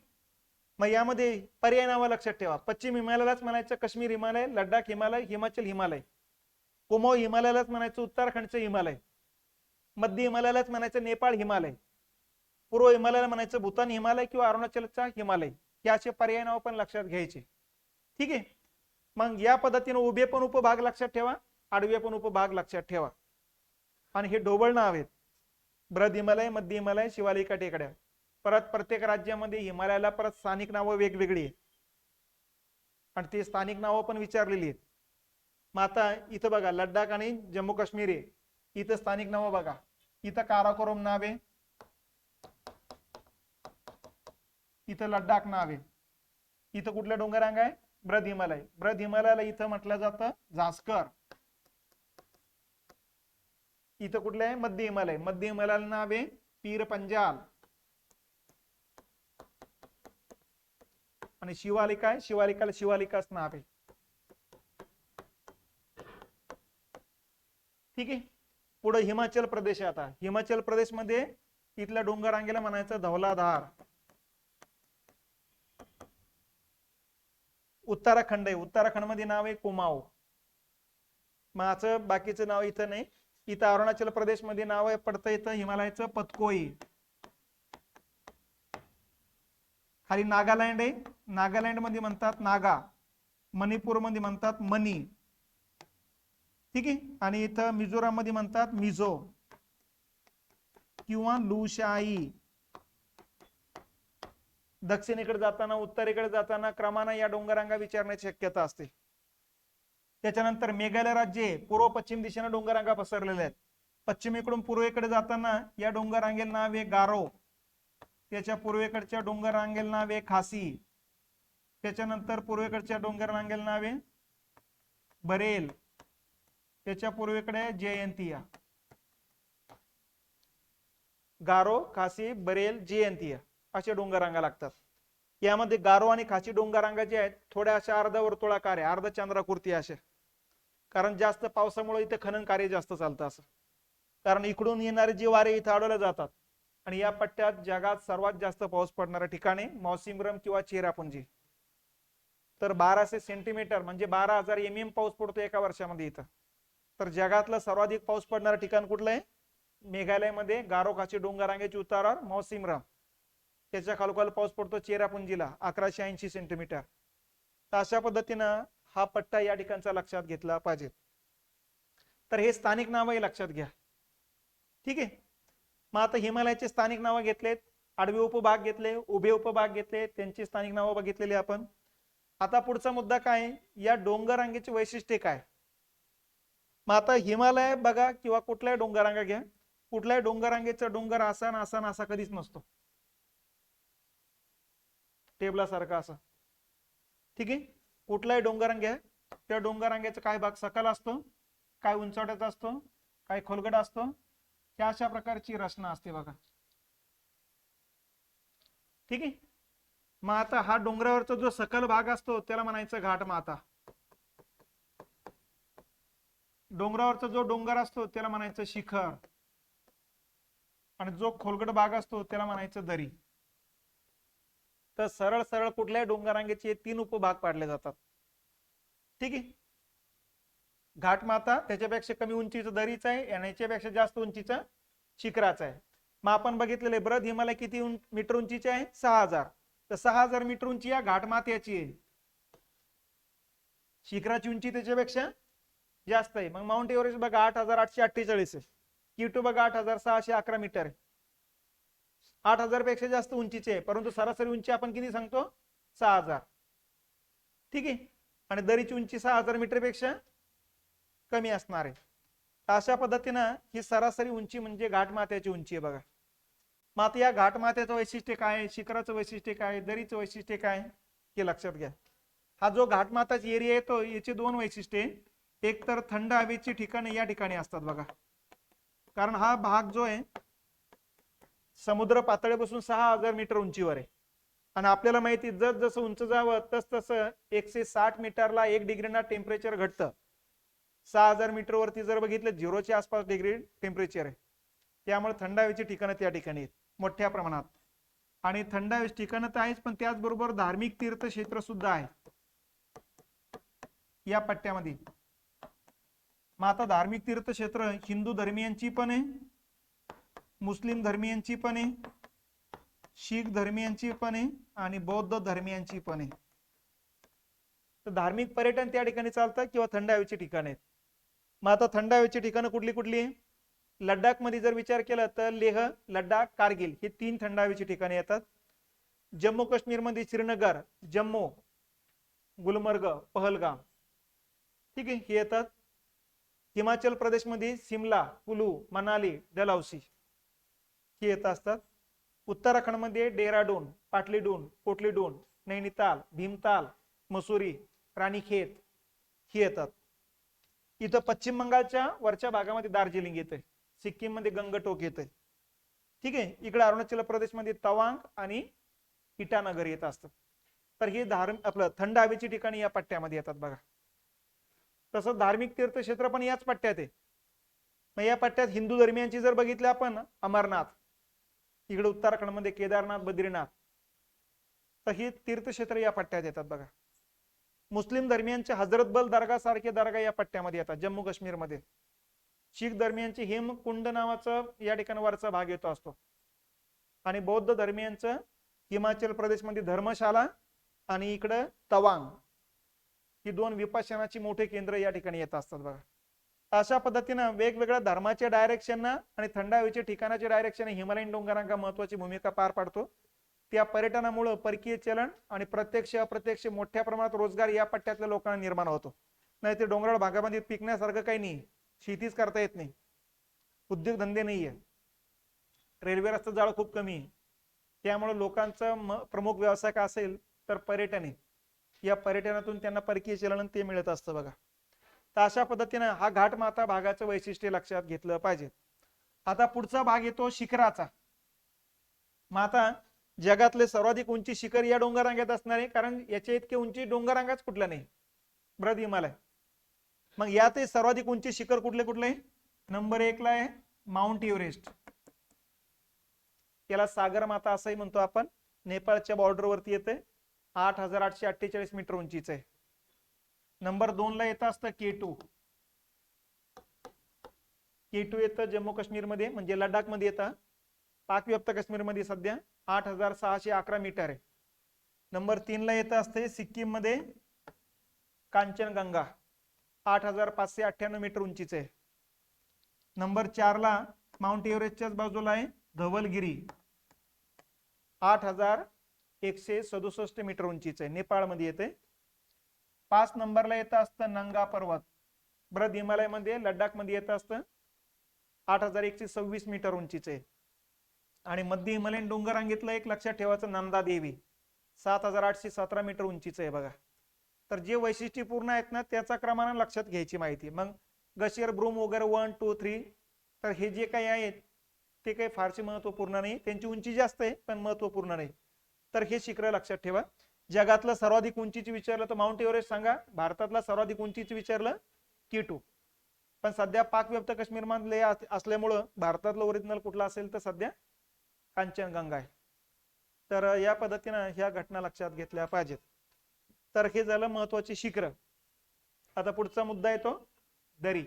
मग यामध्ये पर्याय नावं लक्षात ठेवा. पश्चिम हिमालयालाच म्हणायचं काश्मीर हिमालय, लडाख हिमालय, हिमाचल हिमालय. कुमाऊ हिमालयालाच म्हणायचं उत्तराखंडचं हिमालय. मध्य हिमालयालाच म्हणायचं नेपाळ हिमालय. पूर्व हिमालयाला म्हणायचं भूतान हिमालय किंवा अरुणाचलचा हिमालय. हे असे पर्याय नाव पण लक्षात घ्यायचे. ठीक आहे. मग या पद्धतीने उभे पण उपभाग लक्षात ठेवा, आडवे पण उपभाग लक्षात ठेवा. आणि हे ढोबळ नाव आहेत: बृहद हिमालय, मध्य हिमालय, शिवालिका टेकड्या. परत प्रत्येक राज्यामध्ये हिमालयाला परत स्थानिक नावं वेगवेगळी आहेत आणि ते स्थानिक नावं पण विचारलेली आहेत. मग आता इथं बघा लडाख आणि जम्मू काश्मीर आहे, इथं स्थानिक नावं बघा. इथं काराकोरम नाव आहे, इथं लडाख नाव आहे. इथं कुठल्या डोंगररांगा आहे? बृहद हिमालय. बृहद हिमालयाला इथं म्हटलं जातं झास्कर. इथं कुठलं आहे? मध्य हिमालय. मध्य हिमालयाला नाव आहे पीर पंजाल. आणि शिवालिका आहे, शिवालिकाला शिवालिकाच नाव आहे. ठीक आहे. पुढे हिमाचल प्रदेश आहे. आता हिमाचल प्रदेश मध्ये इथल्या डोंगररांगेला म्हणायचं धौलाधार. उत्तराखंड आहे, उत्तराखंड मध्ये नाव आहे कुमाऊ. माझं बाकीचं नाव इथं नाही, इथं अरुणाचल प्रदेश मध्ये नाव आहे पडतं इथं हिमालयाचं पतकोई. खाली नागालँड आहे, नागालँड मध्ये म्हणतात नागा, मणिपूर मध्ये म्हणतात मनी, ठीक आहे. आणि इथं मिझोराम मध्ये म्हणतात मिझो किंवा लुशाई. दक्षिणेकडे जाताना उत्तरेकडे जाताना क्रमाने या डोंगररांगा विचारण्याची शक्यता असते. त्याच्यानंतर मेघालय राज्य आहे, पूर्व पश्चिम दिशेने डोंगररांगा पसरलेल्या आहेत. पश्चिमेकडून पूर्वेकडे जाताना या डोंगररांगेला नाव आहे गारो, त्याच्या पूर्वेकडच्या डोंगररांगेला नाव आहे खासी, त्याच्यानंतर पूर्वेकडच्या डोंगररांगेला नाव आहे बरेल, त्याच्या पूर्वेकडे जयंतिया. गारो, खासी, बरेल, जयंतिया असे डोंगररांगा लागतात. यामध्ये गारो आणि खासी डोंगररांगा जे आहेत थोड्या अशा अर्धवर्तुळाकार आहे, अर्धचंद्राकृती असे, कारण जास्त पावसामुळे इथे खनन कार्य जास्त चालतं असं. कारण इकडून येणारे जे वारे इथे अडवले जातात. आणि या पट्ट्यात जगात सर्वात जास्त पाऊस पडणाऱ्या ठिकाणे मौसिनराम किंवा चेरापुंजी. तर 1200 सेंटीमीटर म्हणजे 12,000 mm पाऊस पडतो एका वर्षामध्ये इथं. तर जगातलं सर्वाधिक पाऊस पडणारं ठिकाण कुठलं आहे? मेघालयमध्ये गारो खासी डोंगररांगेच्या उतारावर मौसिनराम, त्याच्या खालोखाल पाऊस पडतो चेरापुंजीला 1180 सेंटीमीटर. तर अशा पद्धतीनं हा पट्टा या ठिकाणचा लक्षात घेतला पाहिजे. तर हे स्थानिक नावही लक्षात घ्या, ठीक आहे. मग आता हिमालयाचे स्थानिक नावं घेतलेत, आडवे उपभाग घेतले, उभे उपभाग घेतले, त्यांची स्थानिक नावं बघितलेली आपण. आता पुढचा मुद्दा काय, या डोंगररांगेचे वैशिष्ट्य काय. मग आता हिमालय बघा किंवा कुठल्याही डोंगररांगा घ्या, कुठल्याही डोंगररांगेचा डोंगर असा कधीच नसतो, टेबलासारखा असा, ठीक आहे. कुठलाही डोंगररांग आहे त्या डोंगररांगेचा काही भाग सकल असतो, काय उंचावट्याचा असतो, काय खोलगट असतो, त्या अशा प्रकारची रचना असते बघा, ठीक आहे. मग आता हा डोंगरावरचा जो सकल भाग असतो त्याला म्हणायचं घाटमाथा, डोंगरावरचा जो डोंगर असतो त्याला म्हणायचं शिखर, आणि जो खोलगट भाग असतो त्याला म्हणायचं दरी. तर सरळ सरळ कुठल्याही डोंगररांगेचे 3 उपभाग पाडले जातात, ठीक आहे. घाटमाथा त्याच्यापेक्षा कमी उंचीचं दरीच आहे आणि याच्यापेक्षा जास्त उंचीचा शिखराचा आहे. मग आपण बघितलेले बृहद हिमालय किती मीटर उंचीचे आहे? 6000. तर 6000 मीटर उंची या घाटमाथ्याची आहे. शिखराची उंची त्याच्यापेक्षा जास्त आहे. मग माउंट एव्हरेस्ट बघा 8848 आहे, K2 बघा 8611 मीटर आहे, 8000 पेक्षा जास्त उंचीचे आहे, परंतु सरासरी उंची आपण किती सांगतो? 6000, ठीक आहे. आणि दरीची उंची 6000 मीटर पेक्षा कमी असणार आहे. अशा पद्धतीनं ही सरासरी उंची म्हणजे घाटमाथ्याची उंची आहे बघा. मग आता या घाटमाथ्याचं वैशिष्ट्य काय, शिखराचं वैशिष्ट्य काय, दरीचं वैशिष्ट्य काय हे लक्षात घ्या. हा जो घाटमाथ्याचा एरिया येतो याचे 2 वैशिष्ट्ये, एक तर थंड हवेची ठिकाणे या ठिकाणी असतात बघा, कारण हा भाग जो आहे समुद्र पातळीपासून 6000 मीटर उंचीवर आहे. आणि आपल्याला माहिती जस जसं उंच जावं तस तसं 160 मीटरला 1 डिग्रीना टेम्परेचर घटतं. 6000 मीटर वरती जर बघितलं 0च्या आसपास डिग्री टेम्परेचर आहे, त्यामुळे थंड हवेची ठिकाणं त्या ठिकाणी आहेत मोठ्या प्रमाणात. आणि थंड हवेची ठिकाणं तर आहेच, पण त्याचबरोबर धार्मिक तीर्थक्षेत्र सुद्धा आहे या पट्ट्यामध्ये. मग आता धार्मिक तीर्थक्षेत्र हिंदू धर्मियांची पण आहे, मुस्लिम धर्मियांची पण आहे, शीख धर्मियांची पण आहे आणि बौद्ध धर्मियांची पण आहे. तर धार्मिक पर्यटन त्या ठिकाणी चालतं किंवा थंड हवेची ठिकाण आहेत. मग आता थंड हवेची ठिकाणं कुठली कुठली आहे? लडाख मध्ये जर विचार केला तर लेह, लडाख, कारगिल हे 3 थंड हवेची ठिकाणे येतात. जम्मू काश्मीर मध्ये श्रीनगर, जम्मू, गुलमर्ग, पहलगाम, ठीक आहे, हे येतात. हिमाचल प्रदेश मध्ये शिमला, कुलू, मनाली, डलहौसी हे येत असतात. उत्तराखंड मध्ये डेहराडून, पाटलीडून, कोटलीडून, नैनिताल, भीमताल, मसुरी, रानीखेत हे येतात. इथं पश्चिम बंगालच्या वरच्या भागामध्ये दार्जिलिंग येते, सिक्कीम मध्ये गंगटोक येते, ठीक आहे. इकडे अरुणाचल प्रदेश मध्ये तवांग आणि इटानगर येत असतात. तर हे आपलं थंड हवेची ठिकाणी या पट्ट्यामध्ये येतात बघा. तसंच धार्मिक तीर्थक्षेत्र पण याच पट्ट्यात आहे. मग या पट्ट्यात हिंदू धर्मियांची जर बघितलं आपण, अमरनाथ, इकडे उत्तराखंड मध्ये केदारनाथ, बद्रीनाथ, तर ही तीर्थक्षेत्र या पट्ट्यात येतात बघा. मुस्लिम धर्मियांचे हजरत बल दर्गा सारखे दर्गा या पट्ट्यामध्ये येतात जम्मू काश्मीर मध्ये. शीख धर्मियांचे हिमकुंड नावाचा या ठिकाणी वरचा भाग येतो असतो आणि बौद्ध धर्मियांचं हिमाचल प्रदेशमध्ये धर्मशाला आणि इकडं तवांग ही दोन विपश्यनाची मोठे केंद्र या ठिकाणी येत असतात बघा. अशा पद्धतीनं वेगवेगळ्या धर्माच्या डायरेक्शन आणि थंड हवेच्या ठिकाणाच्या डायरेक्शन हिमालयन डोंगरांका महत्वाची भूमिका पार पाडतो. त्या पर्यटनामुळे परकीय चलन आणि प्रत्यक्ष अप्रत्यक्ष मोठ्या प्रमाणात रोजगार या पट्ट्यातल्या लोकांना निर्माण होतो. नाही ते डोंगराळ भागामध्ये पिकण्यासारखं काही नाही, शेतीच करता येत नाही, उद्योगधंदे नाहीये, रेल्वे रस्ता जाळ खूप कमी आहे. त्यामुळे लोकांचा प्रमुख व्यवसाय का असेल तर पर्यटन आहे. या पर्यटनातून त्यांना परकीय चलन ते मिळत असतं बघा. तर अशा पद्धतीनं हा घाटमाथा भागाचं वैशिष्ट्य लक्षात घेतलं पाहिजे. आता पुढचा भाग येतो शिखराचा. माता जगातले सर्वाधिक उंची शिखर या डोंगररांगेत असणार आहे, कारण याच्या इतके उंची डोंगररांगाच कुठला नाही, बृहद हिमालय. मग यात सर्वाधिक उंची शिखर कुठले कुठले? नंबर 1 ला आहे माउंट एव्हरेस्ट. याला सागर माता असंही म्हणतो आपण. नेपाळच्या बॉर्डरवरती येते, 8848 मीटर उंचीचं आहे. नंबर 2 ला येतं असतं K2. K2 येतं जम्मू काश्मीर मध्ये, म्हणजे लडाख मध्ये येतं. पाक व्याप्त काश्मीर मध्ये सध्या 8611 मीटर आहे. नंबर 3 ला येतं असते सिक्कीम मध्ये कांचनगंगा, 8598 मीटर उंचीचे आहे. नंबर 4 ला माउंट एव्हरेस्टच्याच बाजूला आहे धवलगिरी, 8167 मीटर उंचीचे आहे, नेपाळ मध्ये येते. 5 नंबरला येतं असतं नंगा पर्वत, बृहद हिमालय मध्ये लडाख मध्ये येतं असतं, 8126 मीटर उंचीचे आहे. आणि मध्य हिमालयन डोंगररांगेतलं एक लक्षात ठेवायचं नंदा देवी, 7817 मीटर उंचीचं आहे बघा. तर जे वैशिष्ट्यपूर्ण आहेत ना त्याचा क्रमाने लक्षात घ्यायची माहिती. मग ग्लेशियर ब्रूम वगैरे 1 2 3, तर हे जे काही आहेत ते काही फारसे महत्वपूर्ण नाही, त्यांची उंची जास्त आहे पण महत्वपूर्ण नाही. तर हे शिखर लक्षात ठेवा. जगातलं सर्वाधिक उंचीची विचारलं तर माउंट एव्हरेस्ट सांगा, भारतातला सर्वाधिक उंचीची विचारलं K2. पण सध्या पाक व्याप्त काश्मीर मधले असल्यामुळं भारतातलं ओरिजिनल कुठला असेल तर सध्या कांचनगंगा आहे. तर या पद्धतीनं ह्या घटना लक्षात घेतल्या पाहिजेत. तर हे झालं महत्वाची शिखर. आता पुढचा मुद्दा येतो दरी.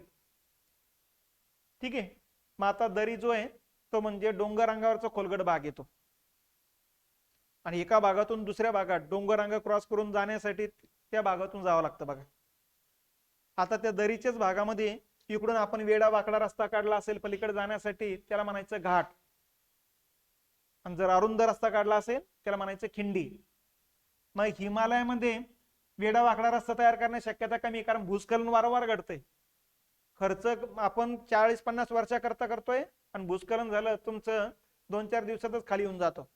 ठीक आहे. मग आता दरी जो आहे तो म्हणजे डोंगररांगावरचा खोलगट भाग येतो आणि एका भागातून दुसऱ्या भागात डोंगररांग क्रॉस करून जाण्यासाठी त्या भागातून जावं लागतं बघा. आता त्या दरीच्याच भागामध्ये इकडून आपण वेडा वाकडा रस्ता काढला असेल पलीकडे जाण्यासाठी, त्याला म्हणायचं घाट. आणि जर अरुंद रस्ता काढला असेल त्याला म्हणायचं खिंडी. मग हिमालयामध्ये वेडा वाकडा रस्ता तयार करण्याची शक्यता कमी, कारण भूस्खलन वारंवार घडतंय. खर्च आपण 40-50 वर्षाकरता करतोय आणि भूस्खलन झालं तुमचं 2-4 दिवसातच खाली येऊन जातो.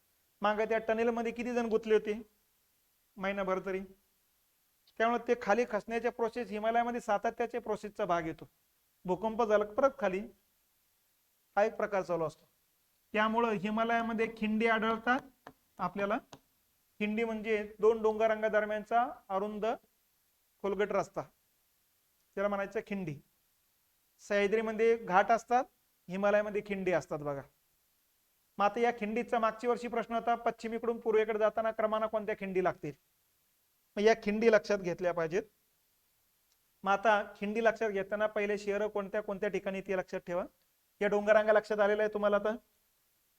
मागे त्या टनेल मध्ये किती जण गुंतले होते महिनाभर तरी. त्यामुळे ते खाली खसण्याच्या प्रोसेस हिमालयामध्ये सातत्याच्या प्रोसेसचा भाग येतो. भूकंप झाला परत खाली हा एक प्रकार चालू असतो. त्यामुळे हिमालयामध्ये खिंडी आढळतात आपल्याला. खिंडी म्हणजे 2 डोंगररांगा दरम्यानचा अरुंद खोलगट रस्ता, त्याला म्हणायचं खिंडी. सह्याद्रीमध्ये घाट असतात, हिमालयामध्ये खिंडी असतात बघा. मग आता या खिंडीचा मागच्या वर्षी प्रश्न होता, पश्चिमेकडून पूर्वेकडे जाताना क्रमाने कोणत्या खिंडी लागतील. मग या खिंडी लक्षात घेतल्या पाहिजेत. मग आता खिंडी लक्षात घेताना पहिले शहर कोणत्या कोणत्या ठिकाणी ते लक्षात ठेवा. या डोंगररांगा लक्षात आलेला आहे तुम्हाला. तर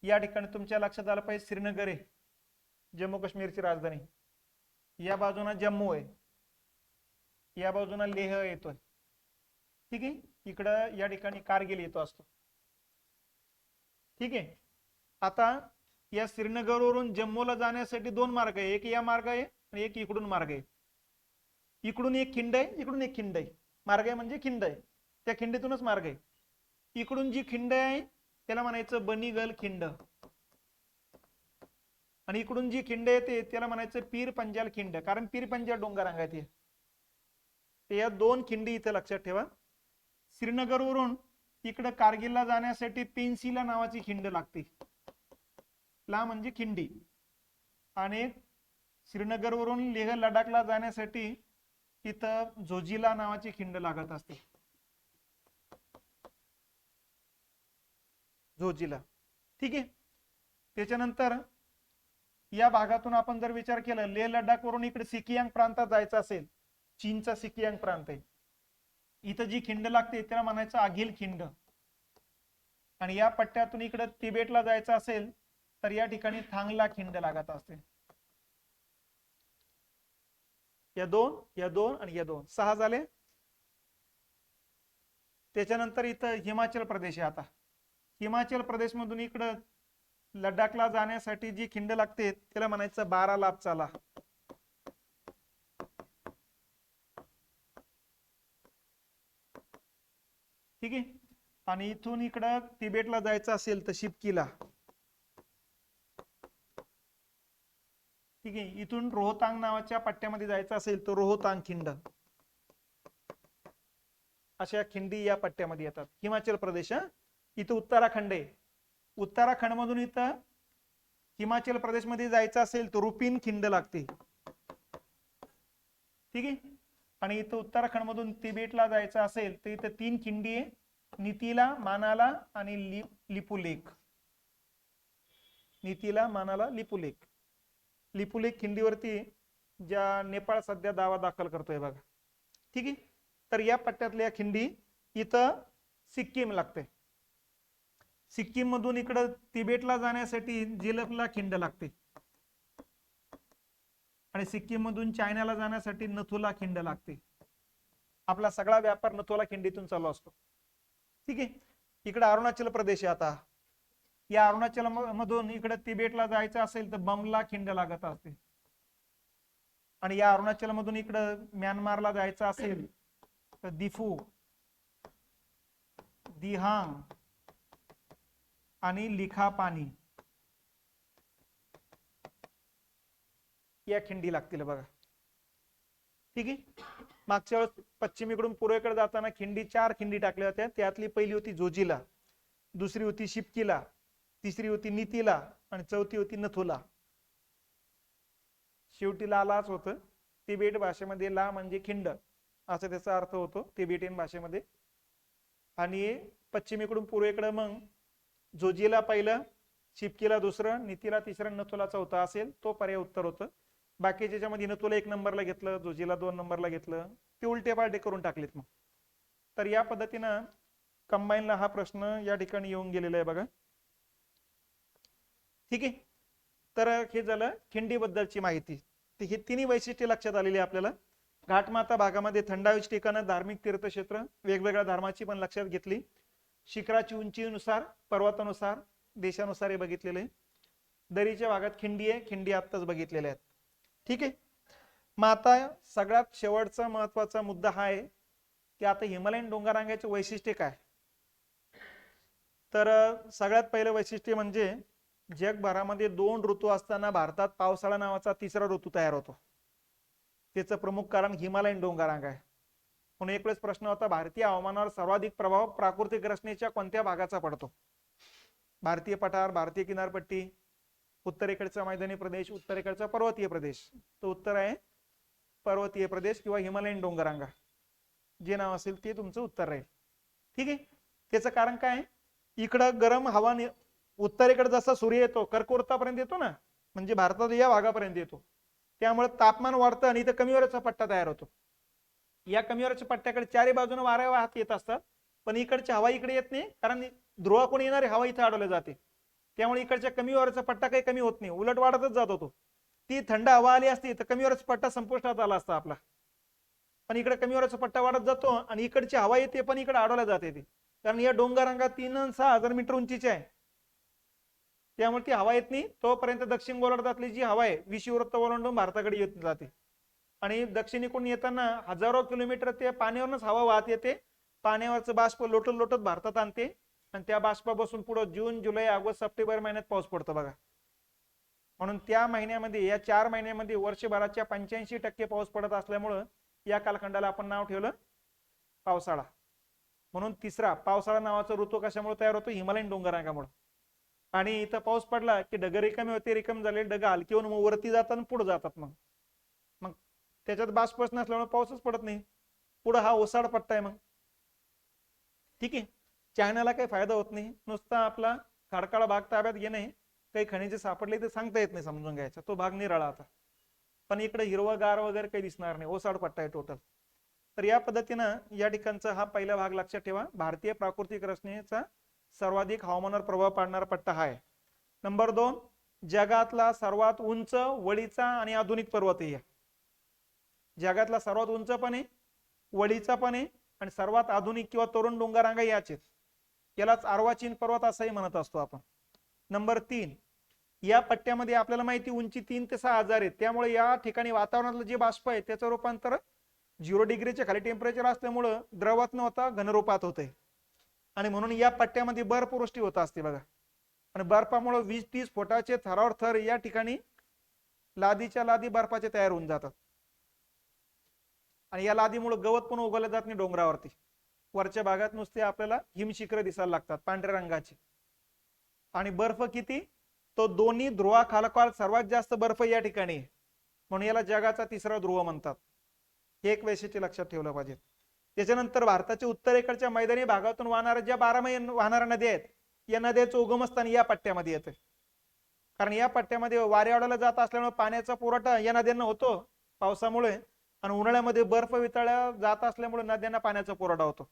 या ठिकाणी तुमच्या लक्षात आलं पाहिजे श्रीनगर आहे, जम्मू काश्मीरची राजधानी. या बाजूला जम्मू आहे, या बाजूला लेह येतोय. ठीक आहे. इकडं या ठिकाणी कारगिल येतो असतो. ठीक आहे. आता या श्रीनगरवरून जम्मूला जाण्यासाठी 2 मार्ग आहे, एक या मार्ग आहे आणि एक इकडून मार्ग आहे. इकडून एक खिंड आहे, इकडून एक खिंड आहे. मार्ग आहे म्हणजे खिंड आहे, त्या खिंडीतूनच मार्ग आहे. इकडून जी खिंड आहे त्याला म्हणायचं बनीगल खिंड, आणि इकडून जी खिंड येते त्याला म्हणायचं पीर पंजाल खिंड, कारण पीर पंजाल डोंगररांगा आहे. ते या 2 खिंडी इथे लक्षात ठेवा. श्रीनगरवरून इकडे कारगिलला जाण्यासाठी पेन्सिला नावाची खिंड लागते, ला म्हणजे खिंडी. आणि श्रीनगरवरून लेह लडाखला जाण्यासाठी इथं झोजिला नावाची खिंड लागत असते, झोजिला. ठीक आहे. त्याच्यानंतर या भागातून आपण जर विचार केला, लेह लडाख वरून इकडे सिकियांग प्रांतात जायचं असेल, चीनचा सिकियांग प्रांत आहे, इथं जी खिंड लागते त्याला म्हणायचं आगिल खिंड. आणि या पट्ट्यातून इकडे तिबेटला जायचं असेल तर या ठिकाणी थांगला खिंड लागत असते. या दोन आणि या दोन 6 झाले. त्याच्यानंतर इथं हिमाचल प्रदेश आहे. आता हिमाचल प्रदेश मधून इकडं लडाखला जाण्यासाठी जी खिंड लागते त्याला म्हणायचं 12 लाभ चाला. ठीक आहे. आणि इथून इकडं तिबेटला जायचं असेल तर शिपकीला. ठीक आहे. इथून रोहतांग नावाच्या पट्ट्यामध्ये जायचं असेल तर रोहतांग खिंड. अशा खिंडी या पट्ट्यामध्ये येतात. हिमाचल प्रदेश. इथं उत्तराखंड आहे. उत्तराखंड मधून इथं हिमाचल प्रदेश मध्ये जायचं असेल तर रुपीन खिंड लागते. ठीक आहे. आणि इथं उत्तराखंड मधून तिबेटला जायचं असेल तर इथं 3 खिंडी आहे. नीतीला, मानाला आणि लिपुलेख. नीतीला, मानाला, लिपुलेख. लिपुलेख खिंडीवरती ज्या नेपाळ सध्या दावा दाखल करतोय बघा. ठीक आहे. तर या पट्ट्यातल्या खिंडी इथं सिक्कीम लागते. सिक्कीम मधून इकडं तिबेटला जाण्यासाठी जिलपला खिंड लागते. आणि सिक्कीम मधून चायनाला जाण्यासाठी नथुला खिंड लागते. आपला सगळा व्यापार नथुला खिंडीतून चालू असतो. ठीक आहे. इकडे अरुणाचल प्रदेश आहे. आता या अरुणाचल मधून इकडे तिबेटला जायचं असेल तर बमला खिंड लागत असते. आणि या अरुणाचल मधून इकडे म्यानमारला जायचं असेल तर दिफू, दिहांग आणि लिखापानी या खिंडी लागतील बघा. ठीक आहे. मागच्या वेळेस पश्चिमेकडून पूर्वेकडे जाताना 4 खिंडी टाकल्या होत्या. त्यातली पहिली होती जोजिला, दुसरी होती शिपकीला, तिसरी होती नीतीला आणि चौथी होती नथुला. शेवटी लाच होतं. तिबेट भाषेमध्ये ला म्हणजे खिंड असा त्याचा अर्थ होतो तिबेटियन भाषेमध्ये. आणि पश्चिमेकडून पूर्वेकडे मग जोजिला पहिलं, शिपकीला दुसरं, नीतीला तिसरं, नथुला चौथा असेल तो पर्याय उत्तर होतं. बाकीच्या याच्यामध्ये नथुला 1 नंबरला घेतलं, जोजिला 2 नंबरला घेतलं, ते उलटे पालटे करून टाकलेत मग. तर या पद्धतीनं कंबाईनला हा प्रश्न या ठिकाणी येऊन गेलेला आहे बघा. ठीक आहे. तर हे झालं खिंडीबद्दलची माहिती. तर ही तिन्ही वैशिष्ट्ये लक्षात आलेली आपल्याला. घाटमाता भागामध्ये थंड हवेची ठिकाणं, धार्मिक तीर्थक्षेत्र, वेगवेगळ्या धर्माची पण लक्षात घेतली. शिखराची उंचीनुसार, पर्वतानुसार, देशानुसार हे बघितलेले. दरीच्या भागात खिंडी आहे, खिंडी आत्ताच बघितलेल्या आहेत. ठीक आहे. मग आता सगळ्यात शेवटचा महत्वाचा मुद्दा हा आहे की आता हिमालयन डोंगररांगाचे वैशिष्ट्य काय. तर सगळ्यात पहिलं वैशिष्ट्य म्हणजे जगभरामध्ये 2 ऋतू असताना भारतात पावसाळा नावाचा तिसरा ऋतू तयार होतो. त्याचं प्रमुख कारण हिमालयन डोंगररांग आहे. म्हणून एक वेळेस प्रश्न होता, भारतीय हवामानावर सर्वाधिक प्रभाव प्राकृतिक रचनेच्या कोणत्या भागाचा पडतो. भारतीय पठार, भारतीय किनारपट्टी, उत्तरेकडचा मैदानी प्रदेश, उत्तरेकडचा पर्वतीय प्रदेश. तो उत्तर आहे पर्वतीय प्रदेश किंवा हिमालयन डोंगररांगा. जे नाव असेल ते तुमचं उत्तर राहील. ठीक आहे. त्याचं कारण काय, इकडं गरम हवा उत्तरेकडे जसा सूर्य येतो कर्कवृत्तापर्यंत येतो ना, म्हणजे भारतात या भागापर्यंत येतो, त्यामुळे तापमान वाढतं आणि इथं कमी वाऱ्याचा पट्टा तयार होतो. या कमी वाऱ्याच्या पट्ट्याकडे चारी बाजूने वाऱ्या वाहत येत असतात, पण इकडची हवा इकडे येत नाही, कारण ध्रुवाकडून येणारी हवा इथे अडवली जाते. त्यामुळे इकडच्या कमी वाऱ्याचा पट्टा काही कमी होत नाही, उलट वाढतच जात होतो. ती थंड हवा आली असती तर कमी वाऱ्याचा पट्टा संपुष्टात आला असता आपला. पण इकडे कमी वाऱ्याचा पट्टा वाढत जातो आणि इकडची हवा येते पण इकडे अडवल्या जाते ती, कारण या डोंगररांगा 3 आणि 6,000 मीटर उंचीच्या आहे. त्यामुळे ती हवा येत नाही. तोपर्यंत दक्षिण गोलार्धातली जी हवा आहे विषुववृत्त ओलांडून भारताकडे येत जाते. आणि दक्षिणेकडून येताना हजारो किलोमीटर ते पाण्यावरच हवा वाहत येते. पाण्यावरचं बाष्प लोटत लोटत भारतात आणते आणि त्या बाष्पापासून पुढे जून, जुलै, ऑगस्ट, सप्टेंबर महिन्यात पाऊस पडतो बघा. म्हणून त्या महिन्यामध्ये, या 4 महिन्यामध्ये वर्षभराच्या 85% पाऊस पडत असल्यामुळं या कालखंडाला आपण नाव ठेवलं पावसाळा. म्हणून तिसरा पावसाळा नावाचा ऋतू कशामुळे तयार होतो, हिमालयन डोंगररांगामुळे. आणि इथं पाऊस पडला की ढग रिकामे होते, रिकाम झाले ढग हलके होऊन मग वरती जातात आणि पुढे जातात. मग त्याच्यात बाष्पच नसल्यामुळे पाऊसच पडत नाही. पुढे हा ओसाड पट्टा आहे मग. ठीक आहे. चायनाला काही फायदा होत नाही, नुसता आपला खडकाळ भाग ताब्यात घेणे, काही खनिजे सापडले ते सांगता येत नाही, समजून घ्यायचा तो भाग निराळा आता. पण इकडे हिरवगार वगैरे काही दिसणार नाही, ओसाड पट्टा आहे टोटल. तर या पद्धतीनं या ठिकाणचा हा पहिला भाग लक्षात ठेवा, भारतीय प्राकृतिक रचनेचा सर्वाधिक हवामानावर प्रभाव पाडणारा पट्टा हा आहे. नंबर 2, जगातला सर्वात उंच वळीचा आणि आधुनिक पर्वत आहे. जगातला सर्वात उंच पण आहे, वळीचा पण आहे आणि सर्वात आधुनिक किंवा तरुण डोंगररांगा याच आहेत. यालाच अर्वाचीन पर्वत असंही म्हणत असतो आपण. नंबर 3, या पट्ट्यामध्ये आपल्याला माहिती उंची 3 ते 6,000 आहे. त्यामुळे या ठिकाणी वातावरणातलं जे बाष्प आहे त्याचं रूपांतर 0 डिग्रीच्या खाली टेम्परेचर असल्यामुळं द्रवात न होता घनरूपात होते आणि म्हणून या पट्ट्यामध्ये बर्फवृष्टी होत असते बघा. आणि बर्फामुळे 20-30 फुटाचे थरावर थर या ठिकाणी लादीच्या लादी बर्फाचे तयार होऊन जातात आणि या लादीमुळे गवत पण उगवलं जात नाही डोंगरावरती. वरच्या भागात नुसते आपल्याला हिमशिखर दिसायला लागतात पांढऱ्या रंगाची. आणि बर्फ किती, तो दोन्ही ध्रुवाखालोखाल सर्वात जास्त बर्फ या ठिकाणी आहे, म्हणून याला जगाचा 3रा ध्रुव म्हणतात. हे एक वैशिष्ट्य लक्षात ठेवलं पाहिजे. त्याच्यानंतर भारताच्या उत्तरेकडच्या मैदानी भागातून वाहणाऱ्या ज्या 12 महिने वाहणाऱ्या नद्या आहेत, या नद्याचं उगमस्थान या पट्ट्यामध्ये येतं. कारण या पट्ट्यामध्ये वाऱ्यावाड्याला जात असल्यामुळे पाण्याचा पुरवठा या नद्यांना होतो पावसामुळे, आणि उन्हाळ्यामध्ये बर्फ वितळल्या जात असल्यामुळे नद्यांना पाण्याचा पुरवठा होतो.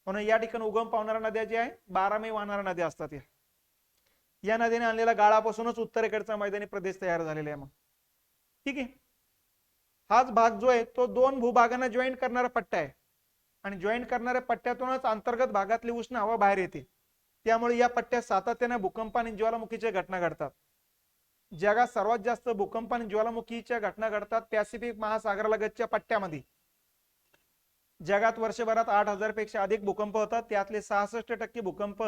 म्हणून या ठिकाणी उगम पावणाऱ्या नद्या ज्या आहे 12 महिने वाहणाऱ्या नद्या असतात. या नदीने आणलेल्या गाळापासूनच उत्तरेकडचा मैदानी प्रदेश तयार झालेला आहे. मग ठीक आहे, हाच भाग जो आहे तो 2 भूभागांना जॉईंट करणारा पट्टा आहे आणि जॉईंट करणाऱ्या पट्ट्यातूनच अंतर्गत भागातली उष्ण हवा बाहेर येते. त्यामुळे या पट्ट्यात सातत्याने भूकंप आणि ज्वालामुखीच्या घटना घडतात. जगात सर्वात जास्त भूकंप आणि ज्वालामुखीच्या घटना घडतात पॅसिफिक महासागरालगतच्या पट्ट्यामध्ये. जगात वर्षभरात 8,000 पेक्षा अधिक भूकंप होतात. त्यातले 66% भूकंप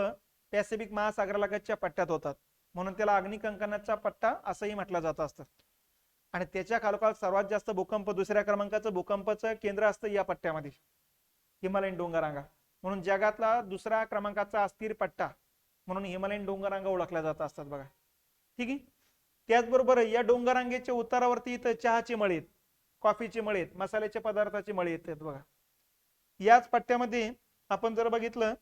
पॅसिफिक महासागरालगतच्या पट्ट्यात होतात, म्हणून त्याला अग्निकंकणाचा पट्टा असंही म्हटलं जात असतं. आणि त्याच्या खालोखाल सर्वात जास्त भूकंप 2ऱ्या क्रमांकाचं भूकंपाचं केंद्र असतं या पट्ट्यामध्ये, हिमालयन डोंगररांगा. म्हणून जगातला 2रा क्रमांकाचा अस्थिर पट्टा म्हणून हिमालयन डोंगररांगा ओळखल्या जात असतात बघा. ठीक आहे, त्याचबरोबर या डोंगररांगेच्या उतारावरती इथं चहाची मळी आहेत, कॉफीची मळी आहेत, मसाल्याच्या पदार्थाची मळी येतात बघा. याच पट्ट्यामध्ये आपण जर बघितलं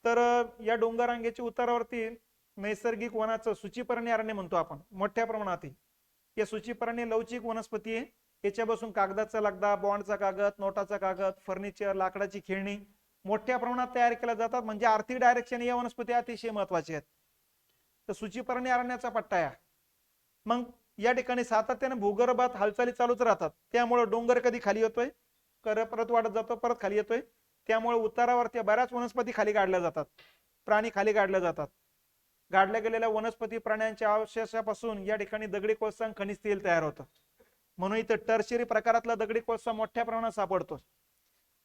तर या डोंगररांगेच्या उतारावरती नैसर्गिक वनाचं सूचीपर्णी अरण्य म्हणतो आपण मोठ्या प्रमाणात आहे. या सूचीपर्णी लवचिक वनस्पती आहे. याच्यापासून कागदाचा लगदा, बॉन्डचा कागद, नोटाचा कागद, फर्निचर, लाकडाची खेळणी मोठ्या प्रमाणात तयार केल्या जातात. म्हणजे आर्थिक डायरेक्शन या वनस्पती अतिशय महत्वाच्या आहेत. तर सूचीपर्णी अरण्याचा पट्टा आहे. मग या ठिकाणी सातत्याने भूगर्भात हालचाली चालूच राहतात. त्यामुळे डोंगर कधी खाली येतोय, परत वाढत जातो, परत खाली येतोय. त्यामुळे उतारावरती बऱ्याच वनस्पती खाली काढल्या जातात, प्राणी खाली काढले जातात. गाडल्या गेलेल्या वनस्पती प्राण्यांच्या अवशेषापासून या ठिकाणी दगडी कोळसा आणि खनिज तेल तयार होतं. म्हणून इथं टर्शरी प्रकारातला दगडी कोळसा मोठ्या प्रमाणात सापडतो.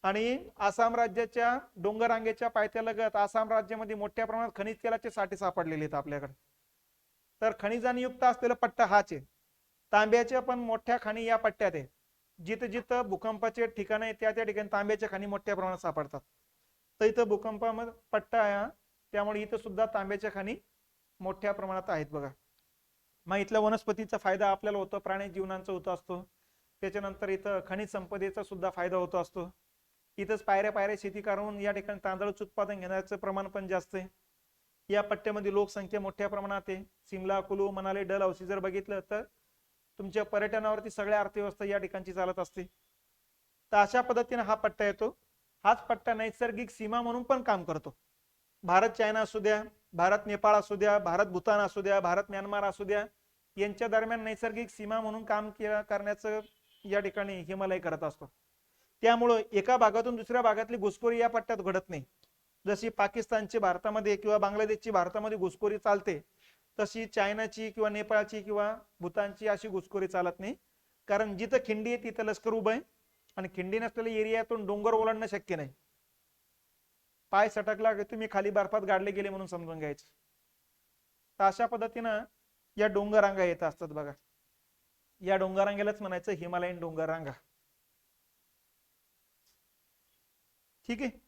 आणि आसाम राज्याच्या डोंगररांगेच्या पायथ्यालगत आसाम राज्यामध्ये मोठ्या प्रमाणात खनिज तेलाचे साठे सापडलेले आहेत आपल्याकडे. तर खनिजांनी युक्त असलेला पट्टा हाच आहे. तांब्याच्या पण मोठ्या खाणी या पट्ट्यात आहे. जिथं जिथं भूकंपाचे ठिकाण आहे त्या ठिकाणी तांब्याच्या खाणी मोठ्या प्रमाणात सापडतात. तर इथं भूकंपामध्ये पट्टा आहे, त्यामुळे इथं सुद्धा तांब्याच्या खाणी मोठ्या प्रमाणात आहेत बघा. मग इथल्या वनस्पतीचा फायदा आपल्याला होतो, प्राणी जीवनांचा होत असतो. त्याच्यानंतर इथं खनिज संपदेचा सुद्धा फायदा होत असतो. इथंच पायऱ्या पायऱ्या शेती करून या ठिकाणी तांदळाचं उत्पादन घेण्याचं प्रमाण पण जास्त आहे. या पट्ट्यामध्ये लोकसंख्या मोठ्या प्रमाणात आहे. सिमला, कुलू, मनाली, डल हौसी जर बघितलं तर तुमच्या पर्यटनावरती सगळ्या अर्थव्यवस्था या ठिकाणची चालत असते. तर अशा पद्धतीने हा पट्टा येतो. हाच पट्टा नैसर्गिक सीमा म्हणून पण काम करतो. भारत चायना असू द्या, भारत नेपाळ असू द्या, भारत भूतान असू द्या, भारत म्यानमार असू द्या, यांच्या दरम्यान नैसर्गिक सीमा म्हणून काम करण्याचं या ठिकाणी हिमालय करत असतो. त्यामुळं एका भागातून दुसऱ्या भागातली घुसखोरी या पट्ट्यात घडत नाही. जशी पाकिस्तानची भारतामध्ये किंवा बांगलादेशची भारतामध्ये घुसखोरी चालते, तशी चायनाची किंवा नेपाळची किंवा भूतानची अशी घुसखोरी चालत नाही. कारण जिथं खिंडी आहे तिथं लष्कर उभं आहे आणि खिंडी नसलेल्या एरियातून डोंगर ओलांडणं शक्य नाही. पाय सटकला की तुम्ही खाली बर्फात गाडले गेले म्हणून समजून घ्यायचं. तर अशा पद्धतीनं या डोंगररांगा येत असतात बघा. या डोंगररांगेलाच म्हणायचं हिमालयन डोंगररांगा. ठीक आहे.